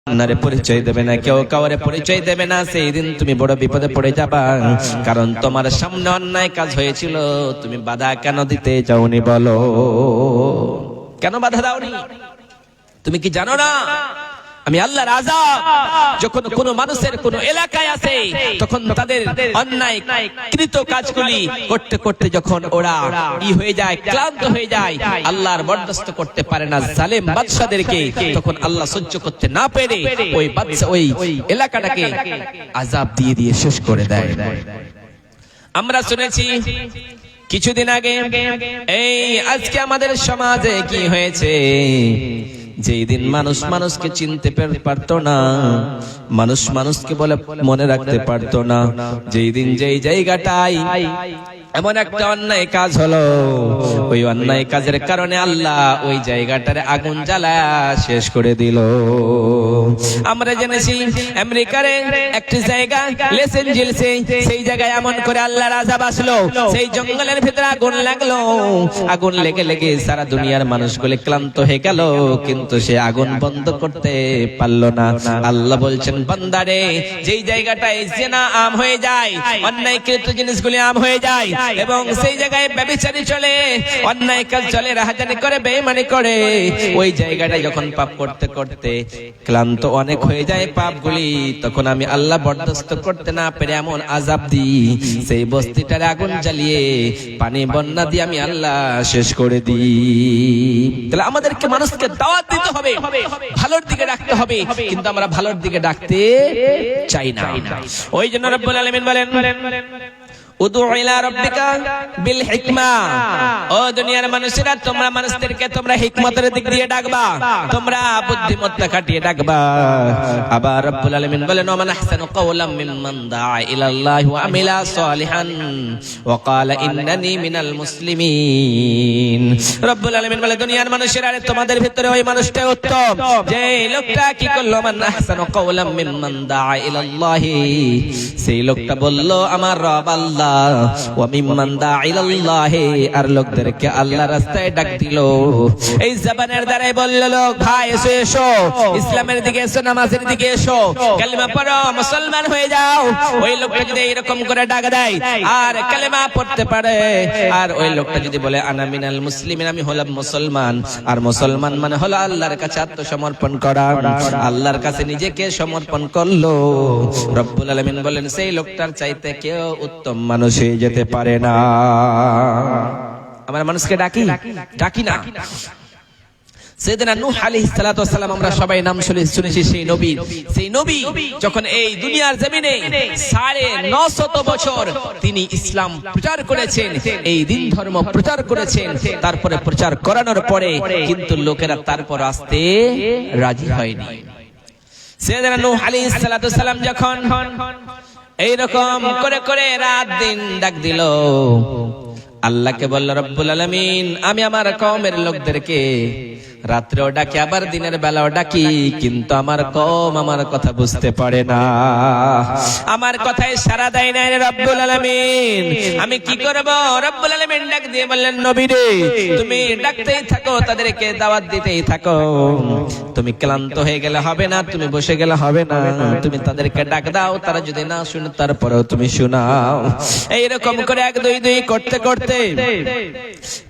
নারে পরিচয় দেবে না, কেউ কাউরে পরিচয় দেবে না। সেই দিন তুমি বড় বিপদে পড়ে যাবা, কারণ তোমার সামনে অন্যায় কাজ হয়েছিল, তুমি বাধা কেন দিতে যাওনি বলো? কেন বাধা দাওনি? তুমি কি জানো না আমি আল্লাহর আযাব যখন কোন মানুষের কোন এলাকায় আসে, তখন তাদের অন্যায় কৃত কাজগুলি করতে করতে যখন ওরা হয়ে যায়, ক্লান্ত হয়ে যায়, আল্লাহর বরদাস্ত করতে পারে না জালেম বাদশাদেরকে, তখন আল্লাহ সহ্য করতে না পেরে ওই বাদশা ওই এলাকাটাকে আযাব দিয়ে দিয়ে শেষ করে দেয়। আমরা শুনেছি কিছুদিন আগে, এই আজকে আমাদের সমাজে কি হয়েছে, যেই দিন মানুষ মানুষকে চিনতে পারতো না, মানুষ মানুষকে বলে মনে রাখতে পারতো না, যেই দিন যেই জায়গাটায় এমন একটা অন্যায় কাজ হলো, ওই অন্যায় কাজের কারণে আল্লাহ ওই জায়গাটারে আগুন জ্বালায়া শেষ করে দিল। আমরা জেনেছি আমেরিকার একটি জায়গা লস এঞ্জেলসে, সেই জায়গায় এমন করে আল্লাহর আযাব আসলো, সেই জঙ্গলের ভিতরে আগুন লাগলো, আগুন লেগে লেগে সারা দুনিয়ার মানুষগুলো ক্লান্ত হয়ে গেল, কিন্তু সে আগুন বন্ধ করতে পারলো না। আল্লাহ বলছেন, বান্দারে, যেই জায়গাটায় জিনা আম হয়ে যায়, অন্যায়কৃত জিনিসগুলি আম হয়ে যায়, এবং সেই জায়গায় ব্যভিচারী চলে, অন্যায় কাজ চলে, রাহাজানি করে, বেঈমানি করে, ওই জায়গাটায় যখন পাপ করতে করতে ক্লান্ত অনেক হয়ে যায় পাপগুলি, তখন আমি আল্লাহ বরদাস্ত করতে না পেরে এমন আযাব দিই, সেই বস্তিটারে আগুন জ্বালিয়ে পানি বন্যা দিয়ে আমি আল্লাহ শেষ করে দিই। তাহলে আমাদেরকে মানুষকে দাওয়াত দিতে হবে, ভালোর দিকে ডাকতে হবে, কিন্তু আমরা ভালোর দিকে ডাকতে চাই না। ওই জন্য রব্বুল আলামিন বলেন, উদু ইলা রাব্বিকা বিল হিকমা, ও দুনিয়ার মানুষেরা, তোমরা মানুষদেরকে তোমরা হিকমতের দিক দিয়ে ডাকবা, তোমরা বুদ্ধিমত্তা খাটিয়ে ডাকবা। আবার রব্বুল আলামিন বলেন, ওয়া মান আহসানু কাওলাম মিম্মান দাআ ইলাল্লাহি ওয়া আমিলা সালিহান ওয়া ক্বালা ইন্নানি মিনাল মুসলিমিন। রব্বুল আলামিন বলে, দুনিয়ার মানুষেরা, তোমাদের ভিতরে ওই মানুষটা উত্তম, যে লোকটা কি করলো, মান আহসানু কাওলাম মিম্মান দাআ ইলাল্লাহি, সেই লোকটা বলল আমার রব আল্লাহ, ওয়া মিম্মান দাআ ইলাল্লাহি, আর লোকদেরকে আল্লাহর রাস্তায় ডাক দিল। এই জবানের দ্বারাই বলল, লোক ভাই এসো এসো, ইসলামের দিকে এসো, নামাজের দিকে এসো, কালেমা পড়ো, মুসলমান হয়ে যাও। ওই লোকটা যদি এরকম করে ডাক দেয় আর কালেমা পড়তে পারে, আর ওই লোকটা যদি বলে আনা মিনাল মুসলিমিন, আমি হলাম মুসলমান, আর মুসলমান মানে হলো আল্লাহর কাছে আত্মসমর্পণ করা, আল্লাহর কাছে নিজেকে সমর্পণ করলো, রব্বুল আলামিন বলেন, সেই লোকটার চাইতে কেউ উত্তম মানুষ হয়ে যেতে পারে না। আমরা মানুষকে ডাকি না। সাইয়েদনা নূহ আলাইহিস সালাতু ওয়াস সালাম, আমরা সবাই নাম শুনেছি সেই নবী যখন এই দুনিয়ার জমিনে 950 বছর তিনি ইসলাম প্রচার করেছেন, এই দ্বীন ধর্ম প্রচার করেছেন, তারপরে প্রচার করানোর পরে কিন্তু লোকেরা তারপর আসতে রাজি হয়নি। সাইয়েদনা নূহ আলাইহিস সালাতু ওয়াস সালাম যখন এইরকম করে করে রাত দিন ডাক দিল, আল্লাহকে বলল, রব্বুল আলামিন, আমি আমার কওমের লোকদেরকে রাত্রেও ডাকি, আবার দিনের বেলাও ডাকি, কিন্তু আমার কওম আমার কথা বুঝতে পারে না, আমার কথায় সাড়া দেয় না রে রব্বুল আলামিন, আমি কি করব? রব্বুল আলামিন ডাক দিয়ে বললেন, নবী রে, তুমি ডাকতেই থাকো, তাদেরকে দাওয়াত দিতেই থাকো, তুমি ক্লান্ত হয়ে গেলে হবে না, তুমি বসে গেলে হবে না, তুমি তাদেরকে ডাক দাও, তারা যদি না শুনে তারপরেও তুমি শোনাও। এইরকম করে 1 2 2 করতে করতে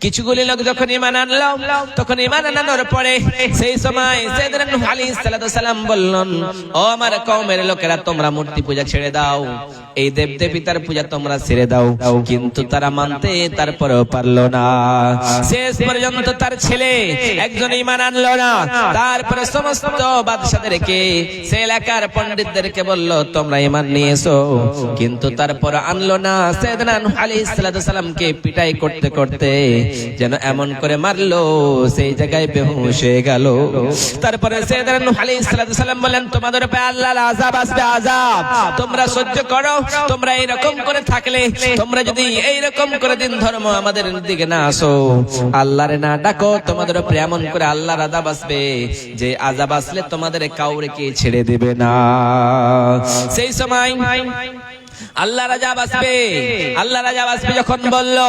কিছুগুলি লোক যখন ঈমান আনলো, তখন ঈমান আনানোর পরে সেই সময় সাইয়েদনা নূহ আলাইহিস সালাতু সালাম বললেন, ও আমার কওমের লোকেরা, তোমরা মূর্তি পূজা ছেড়ে দাও, এই দেব দেবতার পূজা তোমরা ছেড়ে দাও। কিন্তু তারা মানতে তারপরেও পারলো না, শেষ পর্যন্ত তার ছেলে একজন ঈমান আনলো না। তারপরে সমস্ত বাদশাদেরকে, সে এলাকার পণ্ডিতদেরকে বলল, তোমরা ঈমান নিয়ে এসো, কিন্তু তারপর আনলো না। সাইয়েদনা নূহ আলাইহিস সালাতু সালামকে পিটাই করতে করতে যেন এমন করে মারলো, সেই জায়গায় বেহুশ হয়ে গেল। তারপরে সাইয়েদনা নূহ আলাইহিস সালাতু সালাম বলেন, তোমাদের উপরে আল্লাহর আযাব আসবে, আযাব তোমরা সহ্য করো, তোমরা এইরকম করে থাকলে, তোমরা যদি এইরকম করে দিন ধর্ম আমাদের দিকে না আসো, আল্লাহরে না ডাকো, তোমাদের উপরে এমন করে আল্লাহর আযাব আসবে, যে আযাব আসলে তোমাদের কাউরে কে ছেড়ে দিবে না। সেই সময় আল্লাহর আযাব আসবে, আল্লাহর আযাব আসবে যখন বলল,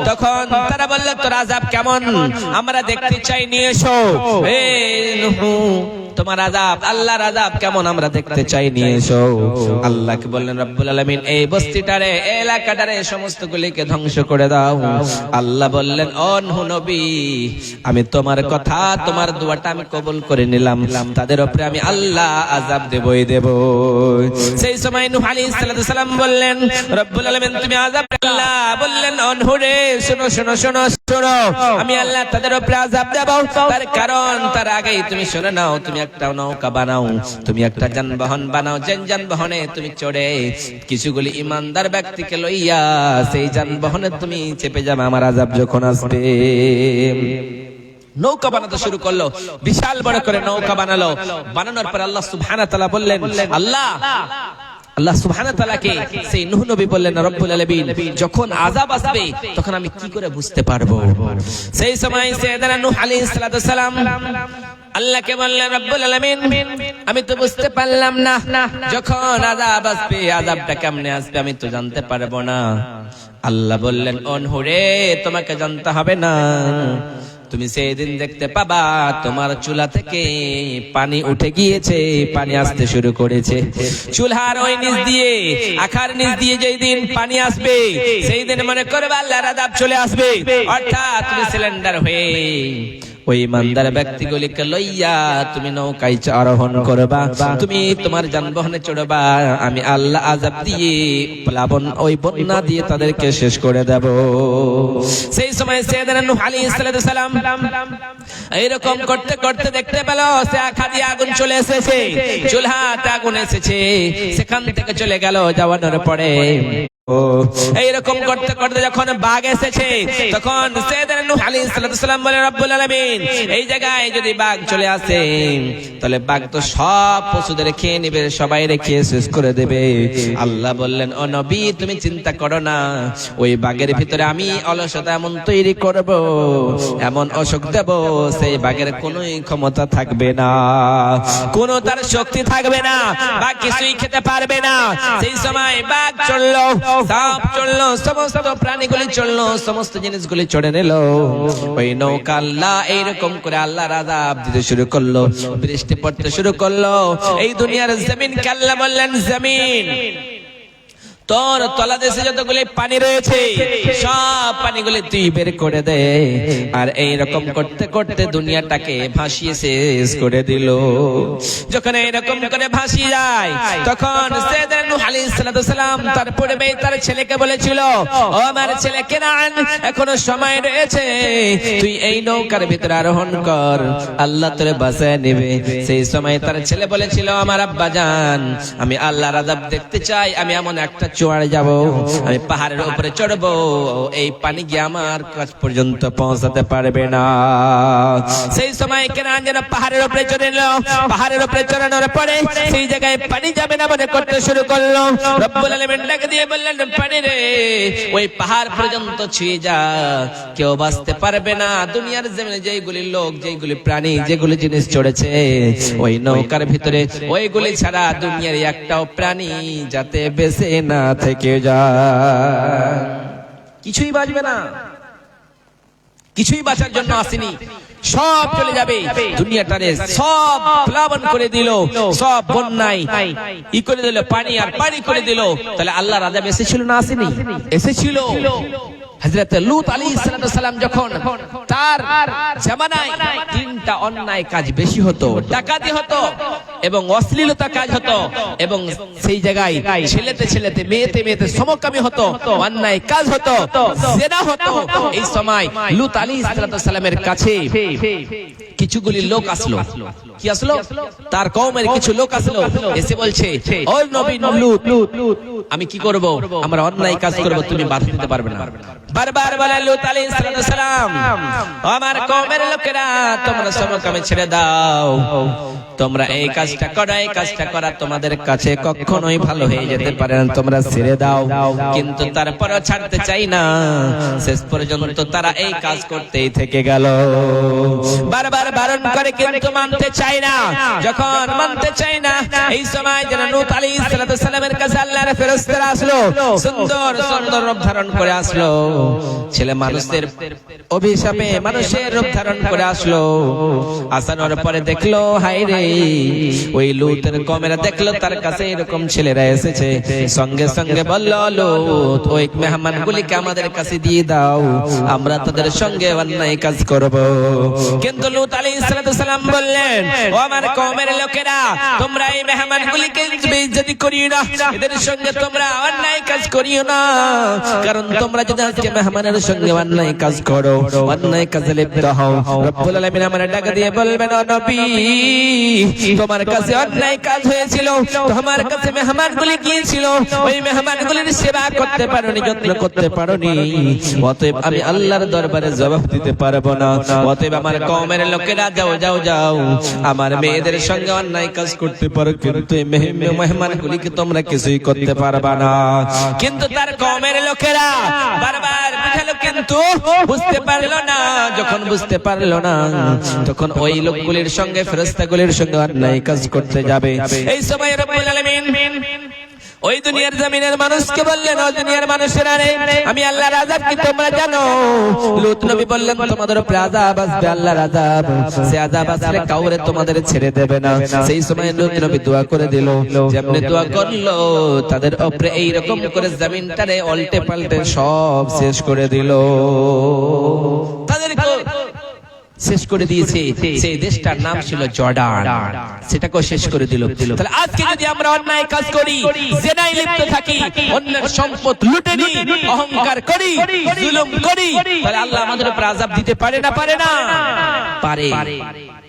তখন তারা বলল, তোর আযাব কেমন, আমরা দেখতে চাই, নিয়ে এসো। তোমার আযাব, আল্লাহর আযাব কেমন আমরা দেখতে চাই, নিয়ে এসো। আল্লাহকে বললেন রব্বুল আলামিন, এই বস্তিটারে, এই এলাকাটারে সমস্তগুলিকে ধ্বংস করে দাও। আল্লাহ বললেন, ও নূহ নবী, আমি তোমার কথা, তোমার দোয়াটা আমি কবুল করে নিলাম, তাদের উপরে আমি আল্লাহ আযাব দেবই দেব। সেই সময় নূহ আলাইহিস সালাম বললেন, রব্বুল আলামিন তুমি আযাব, আল্লাহ বললেন, ও নূহ রে, শোনো শোনো শোনো শোনো, আমি আল্লাহ তাদের উপরে আযাব দেব। তার কারণ, তার আগেই তুমি শুনে নাও, তুমি একটা নৌকা বানাও, তুমি একটা যানবাহন বানাও, যে যানবাহনে তুমি চড়ে কিছুগুলি ইমানদার ব্যক্তিকে লইয়া সেই যানবাহনে তুমি চেপে যাবে আমার আযাব যখন আসবে। নৌকা বানাতে শুরু করলো, বিশাল বড় করে নৌকা বানালো। বানানোর পর আল্লাহ সুবহানাহু ওয়া তাআলা বললেন, আল্লাহ সুবহানাহু ওয়া তাআলাকে সেই নূহ নবী বললেন, রব্বুল আলামিন যখন আযাব আসবে তখন আমি কি করে বুঝতে পারবো? সেই সময় সাইয়েদনা নূহ আলাইহিস সালাম আল্লাহকে বললেন, রব্বুল আলামিন আমি তো বুঝতে পারলাম না, যখন আযাব আসবে আযাবটা কেমনে আসবে আমি তো জানতে পারবো না। আল্লাহ বললেন, ও নূহ রে, তোমাকে জানতে হবে না, তুমি সেদিন দেখতে পাবা তোমার চুলা থেকে পানি উঠে গিয়েছে, পানি আসতে শুরু করেছে। চুলার ওই নিচ দিয়ে, আখার নিচ দিয়ে যেই দিন পানি আসবে সেই দিন মনে করবে আল্লাহর আযাব চলে আসবে। অর্থাৎ তুমি সিলিন্ডার হয়ে ওই ইমানদার ব্যক্তিগুলিকে লইয়া তুমি নৌকায় আরোহণ করবা, তুমি তোমার যানবাহনে চড়বা, আমি আল্লাহ আযাব দিয়ে প্লাবন, ওই বন্যা দিয়ে তাদেরকে শেষ করে দেব। সেই সময় সাইয়েদনা নূহ আলাইহিস সালাম এইরকম করতে করতে দেখতে পেল সে আখা দিয়ে আগুন চলে এসেছে, চুলহাতে আগুন এসেছে, সেখান থেকে চলে গেল। যাওয়ানোর পরে এইরকম করতে করতে যখন বাঘ এসেছে তখন সাইয়েদনা নূহ আলাইহিস সালাম বলে, রব্বুল আলামিন এই জায়গায় যদি বাঘ চলে আসে তাহলে বাঘ তো সব পশুদের খেয়ে নেবে, সবাই রেখে শেষ করে দেবে। আল্লাহ বললেন, ও নবী তুমি চিন্তা করো না, ওই বাঘের ভিতরে আমি অলসতা এমন তৈরি করব, এমন অসুখ দেব, সেই বাঘের কোনো ক্ষমতা থাকবে না, কোনো তার শক্তি থাকবে না, বাঘ কিছুই খেতে পারবে না। সেই সময় বাঘ চললো, সাপ চললো, সমস্ত প্রাণীগুলি চললো, সমস্ত জিনিসগুলি চড়ে নিল ওই নৌকা। আল্লাহ এইরকম করে আল্লাহর আযাব দিতে শুরু করলো, বৃষ্টি পড়তে শুরু করলো। এই দুনিয়ার জমিনকে আল্লাহ বললেন, জমিন তোর তলাদেশে যতগুলি পানি রয়েছে সব পানিগুলি তুই বের করে দে। আর এইরকম করতে করতে দুনিয়াটাকে ভাসিয়ে শেষ করে দিল। যখন এইরকম করে ভাসিয়ে যায় তখন সাইয়েদনা নূহ আলাইহিস সালাম তার পূর্বে তার ছেলেকে বলেছিল, ও আমার ছেলে কেনান, এখনো সময় রয়েছে, তুই এই নৌকার ভিতরে আরোহণ কর, আল্লাহ তোরে বাঁচায় নেবে। সেই সময় তার ছেলে বলেছিল, আমার আব্বা জান, আমি আল্লাহর আযাব দেখতে চাই, আমি এমন একটা চড়ে যাব, আমি পাহাড়ের উপরে চড়বো, এই পানি গিয়ে আমার কাছ পর্যন্ত পৌঁছাতে পারবে না। সেই সময় কেনান যেন পাহাড়ের উপরে চড়ে এলো, পাহাড়ের উপরে চড়ানোর পরে সেই জায়গায় পানি যাবে না মনে করতে শুরু করলো। রব্বুল আলামিন ডাক দিয়ে বললেন, পানি রে ওই পাহাড় পর্যন্ত ছুঁয়ে যা, কেউ বাঁচতে পারবে না। দুনিয়ার জমিনে যেইগুলি লোক, যেইগুলি প্রাণী, যেগুলি জিনিস চড়েছে ওই নৌকার ভিতরে, ওইগুলি ছাড়া দুনিয়ার একটাও প্রাণী যাতে বেঁচে না থেকে যায়, কিছুই বাঁচবে না, কিছুই বাঁচার জন্য আসেনি, সব চলে যাবে। দুনিয়াটারে সব প্লাবন করে দিল, সব বন্যায় ই করে দিল, পানি আর পানি করে দিল। তাহলে আল্লাহর আযাব এসেছিল না আসেনি? এসেছিল। হযরত লূত আলাইহিস সালাম যখন তার জামানায় তিনটা অন্যায় কাজ বেশি হতো, ডাকাতি হতো এবং অশ্লীলতা কাজ হতো, এবং সেই জায়গায় ছেলেতে ছেলেতে মেয়েতে মেয়েতে সমকামী হতো, অন্যায় কাজ হতো, জিনা হতো। এই সময় লূত আলাইহিস সালামের কাছে কিছুগুলি লোক আসলো। কি আসলো? তার কওমের কিছু লোক আসলো, এসে বলছে, ও নবী লূত, আমি কি করব? আমরা অন্যায় কাজ করব, তুমি বাধা দিতে পারবে না। বারবার বলে লূত আলাইহিস সালাম, আমার কওমের লোকেরা তোমরা সমকামী ছেড়ে দাও, তোমরা এই কাজটা করো, এই কাজটা করা তোমাদের কাছে কখনোই ভালো হয়ে যেতে পারে না, তোমরা ছেড়ে দাও। কিন্তু তারপরেও ছাড়তে চাই না, শেষ পর্যন্ত তারা এই কাজ করতেই থেকে গেল। বারবার বারণ করে কিন্তু মানতে চাই না। যখন মানতে চাই না, এই সময় যেন নূহ আলাইহিস সালামের কাছে আল্লাহর ফেরেশতারা আসলো, সুন্দর সুন্দর রূপ ধারণ করে আসলো। ছেলে মানুষের অভিশাপে মানুষের রূপ ধারণ করে আসলো। আসানোর পরে দেখলো, হায় রে, ওই লূতের কওমেরা দেখলো তার কাছে এরকম ছেলেরা এসেছে। সঙ্গে সঙ্গে বলল, লূত ওই মেহমানগুলিকে আমাদের কাছে দিয়ে দাও, আমরা তাদের সঙ্গে অন্যায় কাজ করব। কিন্তু লূত আলাইহিস সালাম বললেন, ও আমার কওমের লোকেরা, তোমরা এই মেহমানগুলিকে বেইজ্জতি করিও না, এদের সঙ্গে তোমরা অন্যায় কাজ করিও না। কারণ তোমরা যদি আজকে মেহমানের সঙ্গে অন্যায় কাজ করো, অন্যায় কাজে লিপ্ত হও, রব্বুল আলামিন আমারে ডাক দিয়ে বলবেন, ও নবী, তোমার কাছে অন্যায় কাজ হয়েছিল, তোমার কাছে মেহমানগুলি গিয়েছিল, ওই মেহমানগুলির সেবা করতে পারোনি, যত্ন করতে পারোনি, অতএব আমি আল্লাহর দরবারে জবাব দিতে পারবো না। অতএব আমার কওমের লোকেরা, যাও যাও যাও, আমার মেয়েদের সঙ্গে অন্যায় কাজ করতে পারো, কিন্তু এই মেহমানগুলিকে তোমরা কিছুই করতে পারবা না। কিন্তু তার কওমের লোকেরা বারবার বুঝালো, কিন্তু বুঝতে পারলো না। যখন বুঝতে পারলো না, তখন ওই লোকগুলির সঙ্গে, ফেরেশতাগুলির সঙ্গে অন্যায় কাজ করতে যাবে। এই সময় রব্বুল আলামিন ওই দুনিয়ার জমিনের মানুষকে বললেন, ও দুনিয়ার মানুষেরা রে, আমি আল্লাহর আযাব কি তোমরা জানো? লূত নবী বললেন, তোমাদের উপরে আযাব আসবে, আল্লাহর আযাব, সে আযাব আসলে কাউরে তোমাদের ছেড়ে দেবে না। সেই সময় লূত নবী দোয়া করে দিল, যেমনি দোয়া করলো তাদের উপরে এইরকম করে জমিনটারে উল্টে পাল্টে সব শেষ করে দিল, তাদেরকে শেষ করে দিয়েছে। সেই দেশটার নাম ছিল জর্ডান, সেটাকেও শেষ করে দিল। তাহলে আজকে যদি আমরা অন্যায় কাজ করি, জেনায় লিপ্ত থাকি, অন্যের সম্পদ লুটে নিই, অহংকার করি, জুলুম করি, তাহলে আল্লাহ আমাদের উপর আযাব দিতে পারে না? পারে না? পারে।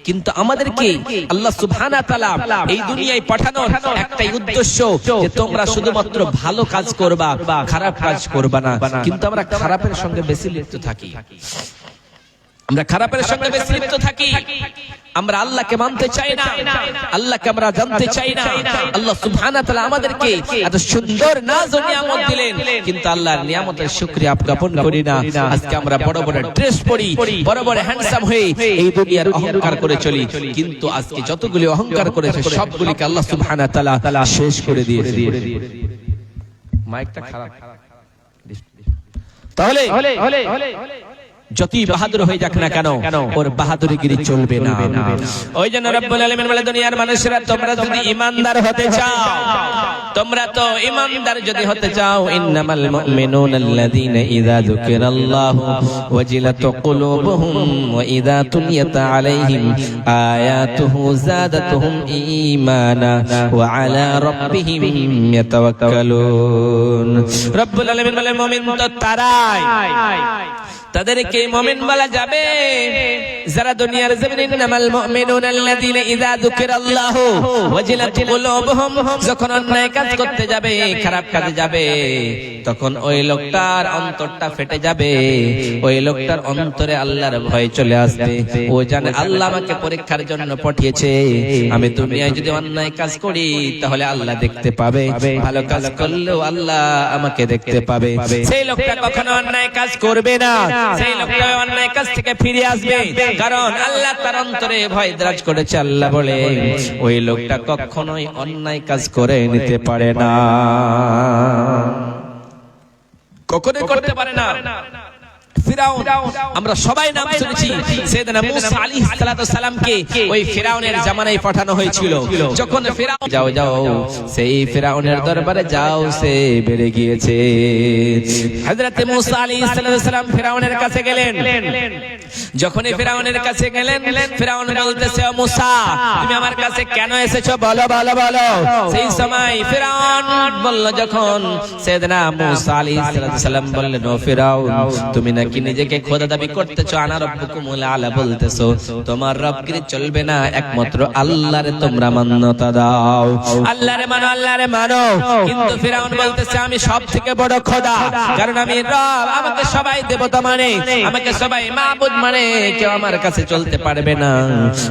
কিন্তু আমাদেরকে আল্লাহ সুবহানাহু ওয়া তাআলা এই দুনিয়ায় পাঠানোর একটাই উদ্দেশ্য, যে তোমরা শুধুমাত্র ভালো কাজ করবা, খারাপ কাজ করবা না। কিন্তু আমরা খারাপের সঙ্গে বেশি লিপ্ত থাকি, আমরা খারাপের সঙ্গে বেশি লিপ্ত থাকি। আমরা আল্লাহকে মানতে চাই না, আল্লাহকে আমরা জানতে চাই না। আল্লাহ সুবহানাহু ওয়া তাআলা আমাদেরকে এত সুন্দর নাজ ও নিয়ামত দিলেন, কিন্তু আল্লাহর নিয়ামতের শুকরিয়া জ্ঞাপন করি না। আজকে আমরা বড় বড় ড্রেস পরি, বড় বড় হ্যান্ডসাম হয়ে এই দুনিয়ার অহংকার করে চলি, কিন্তু আজকে যতগুলি অহংকার করেছে সবগুলিকে আল্লাহ সুবহানাহু ওয়া তাআলা শেষ করে দিয়েছে। মাইকটা খারাপ, তাহলে যতই বাহাদুর হয়ে যাক না কেন, ওর বাহাদুরিগিরি চলবে না। ওই জন্য রব্বুল আলামিন বলে, দুনিয়ার মানুষেরা, তোমরা যদি ঈমানদার হতে চাও, তোমরা তো ঈমানদার যদি হতে চাও, ইন্নামাল মুমিনুনা আল্লাযীনা ইযা যুকিরাল্লাহু ওয়াজিলাত কুলুবুহুম ওয়া ইযা তুলিয়াত আলাইহিম আয়াতুহু যাদাতুহুম ঈমানা ওয়া আলা রাব্বিহিম ইয়াতাওয়াক্কালুন। রব্বুল আলামিন বলে, মুমিন তো তারাই, তাদেরকে মুমিন বলা যাবে যারা দুনিয়ার জমিনে, ইন্নামাল মুমিনুনা আল্লাযীনা ইযা যুকিরাল্লাহু ওয়াজিলাত কুলুবুহুম, যখন অন্যায় কাজ করতে যাবে, খারাপ কাজে যাবে, তখন ওই লোকটার অন্তরটা ফেটে যাবে, ওই লোকটার অন্তরে আল্লাহর ভয় চলে আসবে। ও জানে আল্লাহ আমাকে পরীক্ষার জন্য পাঠিয়েছে, আমি দুনিয়ায় যদি অন্যায় কাজ করি তাহলে আল্লাহ দেখতে পাবে, ভালো কাজ করলেও আল্লাহ আমাকে দেখতে পাবে। সেই লোকটা কখনো অন্যায় কাজ করবে না, সেই লোকটা অন্যায় কাজ থেকে ফিরে আসবে, কারণ আল্লাহ তার অন্তরে ভয় বিরাজ করেছে। আল্লাহ বলে, ওই লোকটা কখনোই অন্যায় কাজ করে নিতে পারে না, কখনোই করতে পারে না। ফিরাউন, আমরা সবাই নাম শুনেছি, সাইয়েদনা মূসা আলাইহিস সালাতু সালামকে ওই ফিরাউনের জামানায় পাঠানো হয়েছিল। যখন ফিরাউন, যাও যাও সেই ফিরাউনের দরবারে যাও, সে বেড়ে গিয়েছে। হযরত মূসা আলাইহিস সালাতু সালাম ফিরাউনের কাছে গেলেন। যখনই ফিরাউনের কাছে গেলেন, ফিরাউন বলতেছে, ও মূসা, তুমি আমার কাছে কেন এসেছো, বলো বলো বলো। সেই সময় ফিরাউন বলল, যখন সাইয়েদনা মূসা আলাইহিস সালাতু সালাম বললেন, ও ফিরাউন, তুমি নাকি নিজেকে খোদা দাবি করতেছো, আনা রাব্বুকুমুল আলা বলতেছো, তোমার রবগিরি চলবে না, একমাত্র আল্লাহরে তোমরা মান্যতা দাও, আল্লাহরে মানো, আল্লাহরে মানো। কিন্তু ফিরাউন বলতেছে, আমি সবথেকে বড় খোদা, কারণ আমি রব, আমাকে সবাই দেবতা মানে, আমাকে সবাই মাবুদ মানে, কেউ আমার কাছে চলতে পারবে না,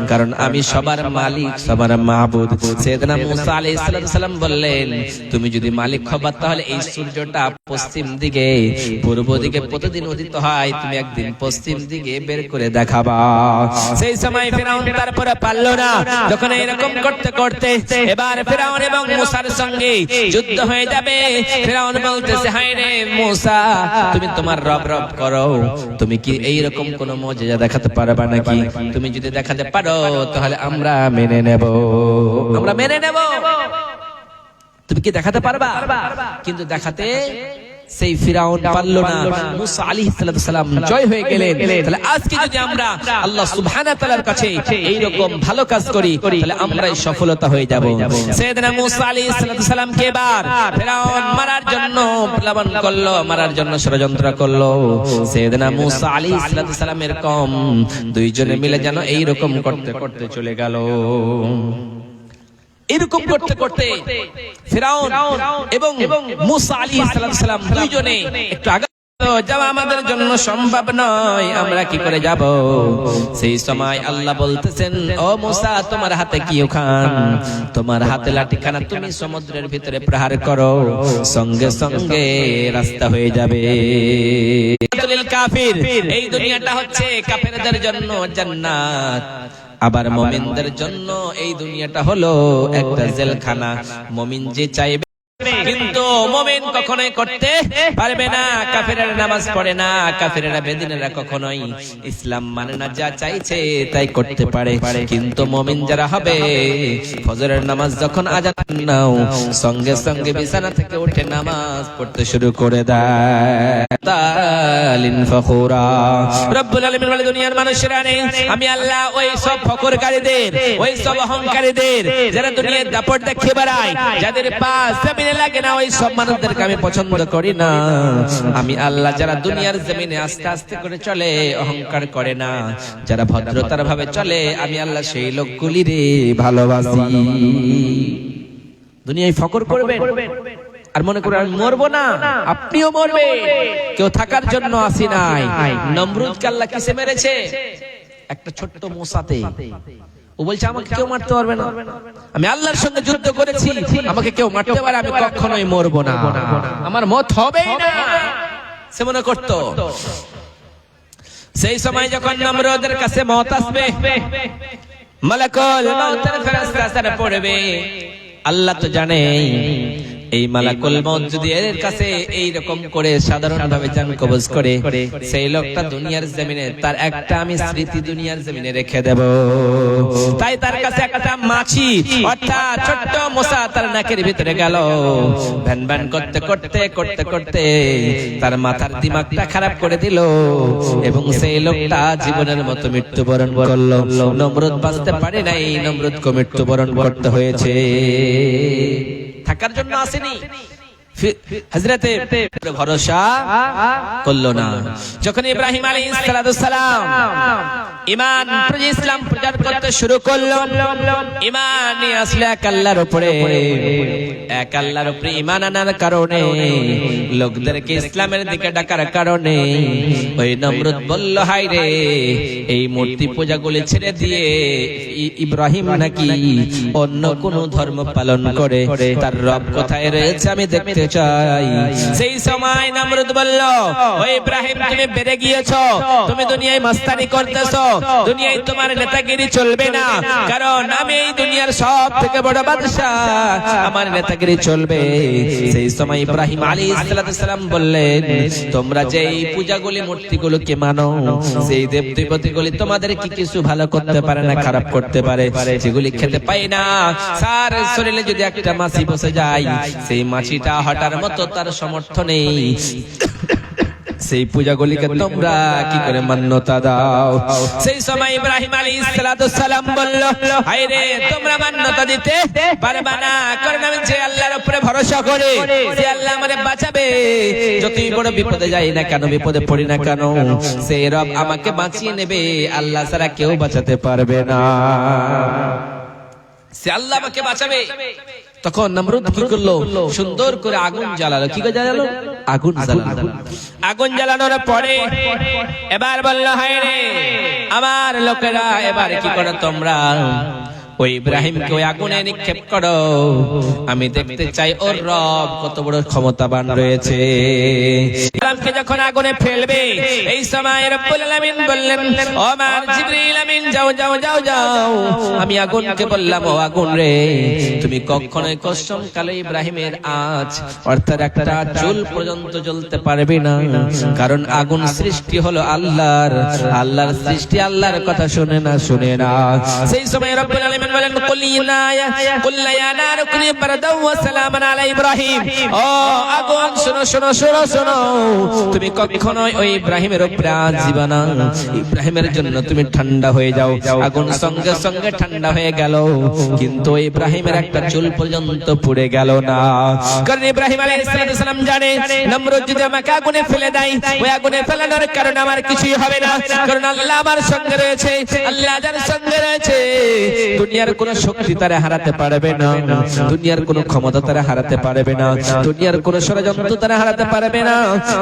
কারণ আমি সবার মালিক, সবার মাবুদ। সাইয়েদনা মূসা আলাইহিস সালাম বললেন, তুমি যদি মালিক হবা, তাহলে এই সূর্যটা পশ্চিম দিকে, পূর্ব দিকে প্রতিদিন উদিত হয়, ভাই তুমি একদিন পশ্চিম দিকে বের করে দেখাবা। সেই সময় ফিরাউন তারপরে পারল না। যখন এরকম করতে করতে এবার ফিরাউন এবং মুসার সঙ্গে যুদ্ধ হয়ে যাবে। ফিরাউন বলতেছে, হায় রে মুসা, তুমি তোমার রব রব করো, তুমি কি এইরকম কোন মুজিজা দেখাতে পারবা নাকি? তুমি যদি দেখাতে পারো তাহলে আমরা মেনে নেব, আমরা মেনে নেব। তুমি কি দেখাতে পারবা? কিন্তু দেখাতে সেই ফিরাউন পারল না। মুসা আলাইহিস সালাম জয় হয়ে গেলেন। তাহলে আজকে যদি আমরা আল্লাহ সুবহানাহু ওয়া তাআলার কাছে এই রকম ভালো কাজ করি তাহলে আমরাই সফলতা হয়ে যাব। সাইয়েদনা মুসা আলাইহিস সালামকে এবার ফিরাউন মারার জন্য প্লাবন করলো, মারার জন্য ষড়যন্ত্র করলো। সাইয়েদনা মুসা আলাইহিস সালামের কম দুইজনে মিলে যেন এই রকম করতে করতে চলে গেল। এরকম করতে করতে ফিরাউন এবং মুসা আলাইহিস সালাম দুইজনে একটু আগে যাওয়া আমাদের জন্য সম্ভব নয়, আমরা কি করে যাব? সেই সময় আল্লাহ বলতেছেন, ও মুসা, তোমার হাতে কি ওখান? তোমার হাতে লাঠিখানা তুমি সমুদ্রের ভিতরে প্রহার করো, সঙ্গে সঙ্গে রাস্তা হয়ে যাবে। কাফির, এই দুনিয়াটা হচ্ছে কাফেরদের জন্য জান্নাত, আবার মুমিনদের জন্য এই দুনিয়াটা হলো একটা জেলখানা। মুমিন যে চাইবে কিন্তু মুমিন কখনোই করতে পারবে না। কাফেররা নামাজ পড়ে না, কাফেররা বেদিনেরা কখনোই ইসলাম মানে না, যা চাইছে তাই করতে পারে। কিন্তু মুমিন যারা হবে, ফজরের নামাজ যখন আযান নাও সঙ্গে সঙ্গে বিছানা থেকে উঠে নামাজ পড়তে শুরু করে দেয়। তালিন ফখুরা, রব্বুল আলামিন বলে, দুনিয়ার মানুষেরা নেই, আমি আল্লাহ ওই সব ফখরকারীদের, ওই সব অহংকারীদের, যারা দুনিয়ার দাপট দেখিয়ে বেড়ায়, যাদের পাশ লাগে না, ওই সব মানুষদেরকে আমি পছন্দ করি না। আমি আল্লাহ যারা দুনিয়ার জমিনে আস্তে আস্তে করে চলে, অহংকার করে না, যারা ভদ্রতার ভাবে চলে, আমি আল্লাহ সেই লোকগুলি রে ভালোবাসি। দুনিয়ায় ফকর করবেন আর মনে করেন আমি মরবো না, আপনিও মরবে, কেউ থাকার জন্য আসি নাই। নমরুদকে আল্লাহ কিসে মেরেছে? একটা ছোট্ট মশাতে। ও বলছে আমাকে কেউ মারতে পারবে না, আমি আল্লাহর সঙ্গে যুদ্ধ করেছি, আমাকে কেউ মারতে পারে, আমি কখনোই মরবো না, আমার মত হবেই না, সে মনে করত। সেই সময় যখন নমরুদের কাছে মত আসবে, মালাকুল মউতের ফেরেশতা পড়বে, আল্লাহ তো জানে এই মালাকুল মউত যদি এর কাছে এই রকম করে সাধারণভাবে জান কবজ করে, সেই লোকটা দুনিয়ার জমিনে তার একটা আমি স্মৃতি দুনিয়ার জমিনে রেখে দেব। তাই তার কাছে একটা মাছি অর্থাৎ ছোট্ট মশা তার নাকের ভিতরে গেল। ভ্যান ভ্যান করতে করতে করতে করতে তার মাথার দিমাগটা খারাপ করে দিল এবং সেই লোকটা জীবনের মতো মৃত্যুবরণ করলো। নমরুদ বাঁচতে পারে নাই, নমরুদকে মৃত্যুবরণ করতে হয়েছে। থাকার জন্য আসেনি, হযরতে ভরসা করলো না। যখন ইব্রাহিম আলাইহিস সালাম ঈমান ইসলাম প্রচার করতে শুরু করলো, ঈমান নিয়ে আসলে এক আল্লাহর উপরে, এক আল্লাহর উপরে ঈমান আনার কারণে, লোকদেরকে ইসলামের দিকে ডাকার কারণে ওই নমরুদ বলল, হায় রে, এই মূর্তি পূজাগুলি ছেড়ে দিয়ে ইব্রাহিম নাকি অন্য কোন ধর্ম পালন করে, তার রব কোথায় রয়েছে আমি দেখতে চাই। সেই সময় নমরুদ বলল, ও ইব্রাহিম, তুমি বেড়ে গিয়েছো, তুমি দুনিয়ায় মাস্তানি করতেছো, দুনিয়ায় তোমার নেতাগিরি চলবে না, কারণ আমি এই দুনিয়ার সব থেকে বড় বাদশা, আমার নেতাগিরি চলবে। সেই সময় ইব্রাহিম আলাইহিস সালাম বললেন, তোমরা যে এই পূজাগুলি মূর্তিগুলোকে মানো, সেই দেব দেবতাগুলি তোমাদের কি কিছু ভালো করতে পারে না খারাপ করতে পারে? যেগুলি খেতে পাই না, স্যার শরীরে যদি একটা মাছি বসে যায়, সেই মাছিটা হটার মতো তার সমর্থ নেই, সেই পূজাগুলিকে তোমরা কি করে মান্যতা দাও? সেই সময় ইব্রাহিম আলাইহিস সালাম বলল, হায় রে, তোমরা মান্যতা দিতে পারবে না, কারণ আমি যে আল্লাহর উপরে ভরসা করে, যে আল্লাহ আমাদের বাঁচাবে, যতই বড় বিপদে যাই না কেন, বিপদে পড়ি না কেন, সেই রব আমাকে বাঁচিয়ে নেবে, আল্লাহ ছাড়া কেউ বাঁচাতে পারবে না, সে আল্লাহ আমাকে বাঁচাবে। তখন নমরুদ কি করলো? সুন্দর করে আগুন জ্বালালো। কি করে জ্বালালো? আগুন জ্বালালো। আগুন জ্বালানোর পরে এবার বলল, হায় রে আমার লোকেরা, এবার কি করো তোমরা? ওই ইব্রাহিমকে ওই আগুনে নিক্ষেপ করো, আমি দেখতে চাই ওর রব কত বড় ক্ষমতাবান রয়েছে। ইব্রাহিমকে যখন আগুনে ফেলবে, এই সময় রব্বুল আলামিন বললেন, ও আমার জিবরিল আমিন, যাও যাও যাও যাও। আমি আগুনকে বললাম, ও আগুন রে, তুমি কখনোই কসম কালে ইব্রাহিমের আঁচ অর্থাৎ একটা চুল পর্যন্ত জ্বলতে পারবে না, কারণ আগুন সৃষ্টি হলো আল্লাহর, আল্লাহর সৃষ্টি আল্লাহর কথা শুনে না। সেই সময় রব্বুল আলামিন বলেন, কুলিনা ইয়া নারু কুনি বারদাও ওয়া সালামান আলা ইব্রাহিম। ও আগুন শোনো শোনো শোনো শোনো, তুমি কখনোই ওই ইব্রাহিমের উপরে আঁচ দিবা না, ইব্রাহিমের জন্য তুমি ঠান্ডা হয়ে যাও। আগুন সঙ্গে সঙ্গে ঠান্ডা হয়ে গেল, কিন্তু ইব্রাহিমের একটা চুল পর্যন্ত পুড়ে গেল না। কারণ ইব্রাহিম আলাইহিস সালাম জানে, নমরুদ যদি আমাকে আগুনে ফেলে দেয়, ওই আগুনে ফেলানোর কারণে আমার কিছুই হবে না, কারণ আল্লাহ আমার সঙ্গে রয়েছে। আল্লাহ যার সঙ্গে রয়েছে, দুনিয়ার কোন শক্তি তারা হারাতে পারবে না, দুনিয়ার কোন ক্ষমতা তারা হারাতে পারবে না, দুনিয়ার কোন ষড়যন্ত্র তারা হারাতে পারবে না।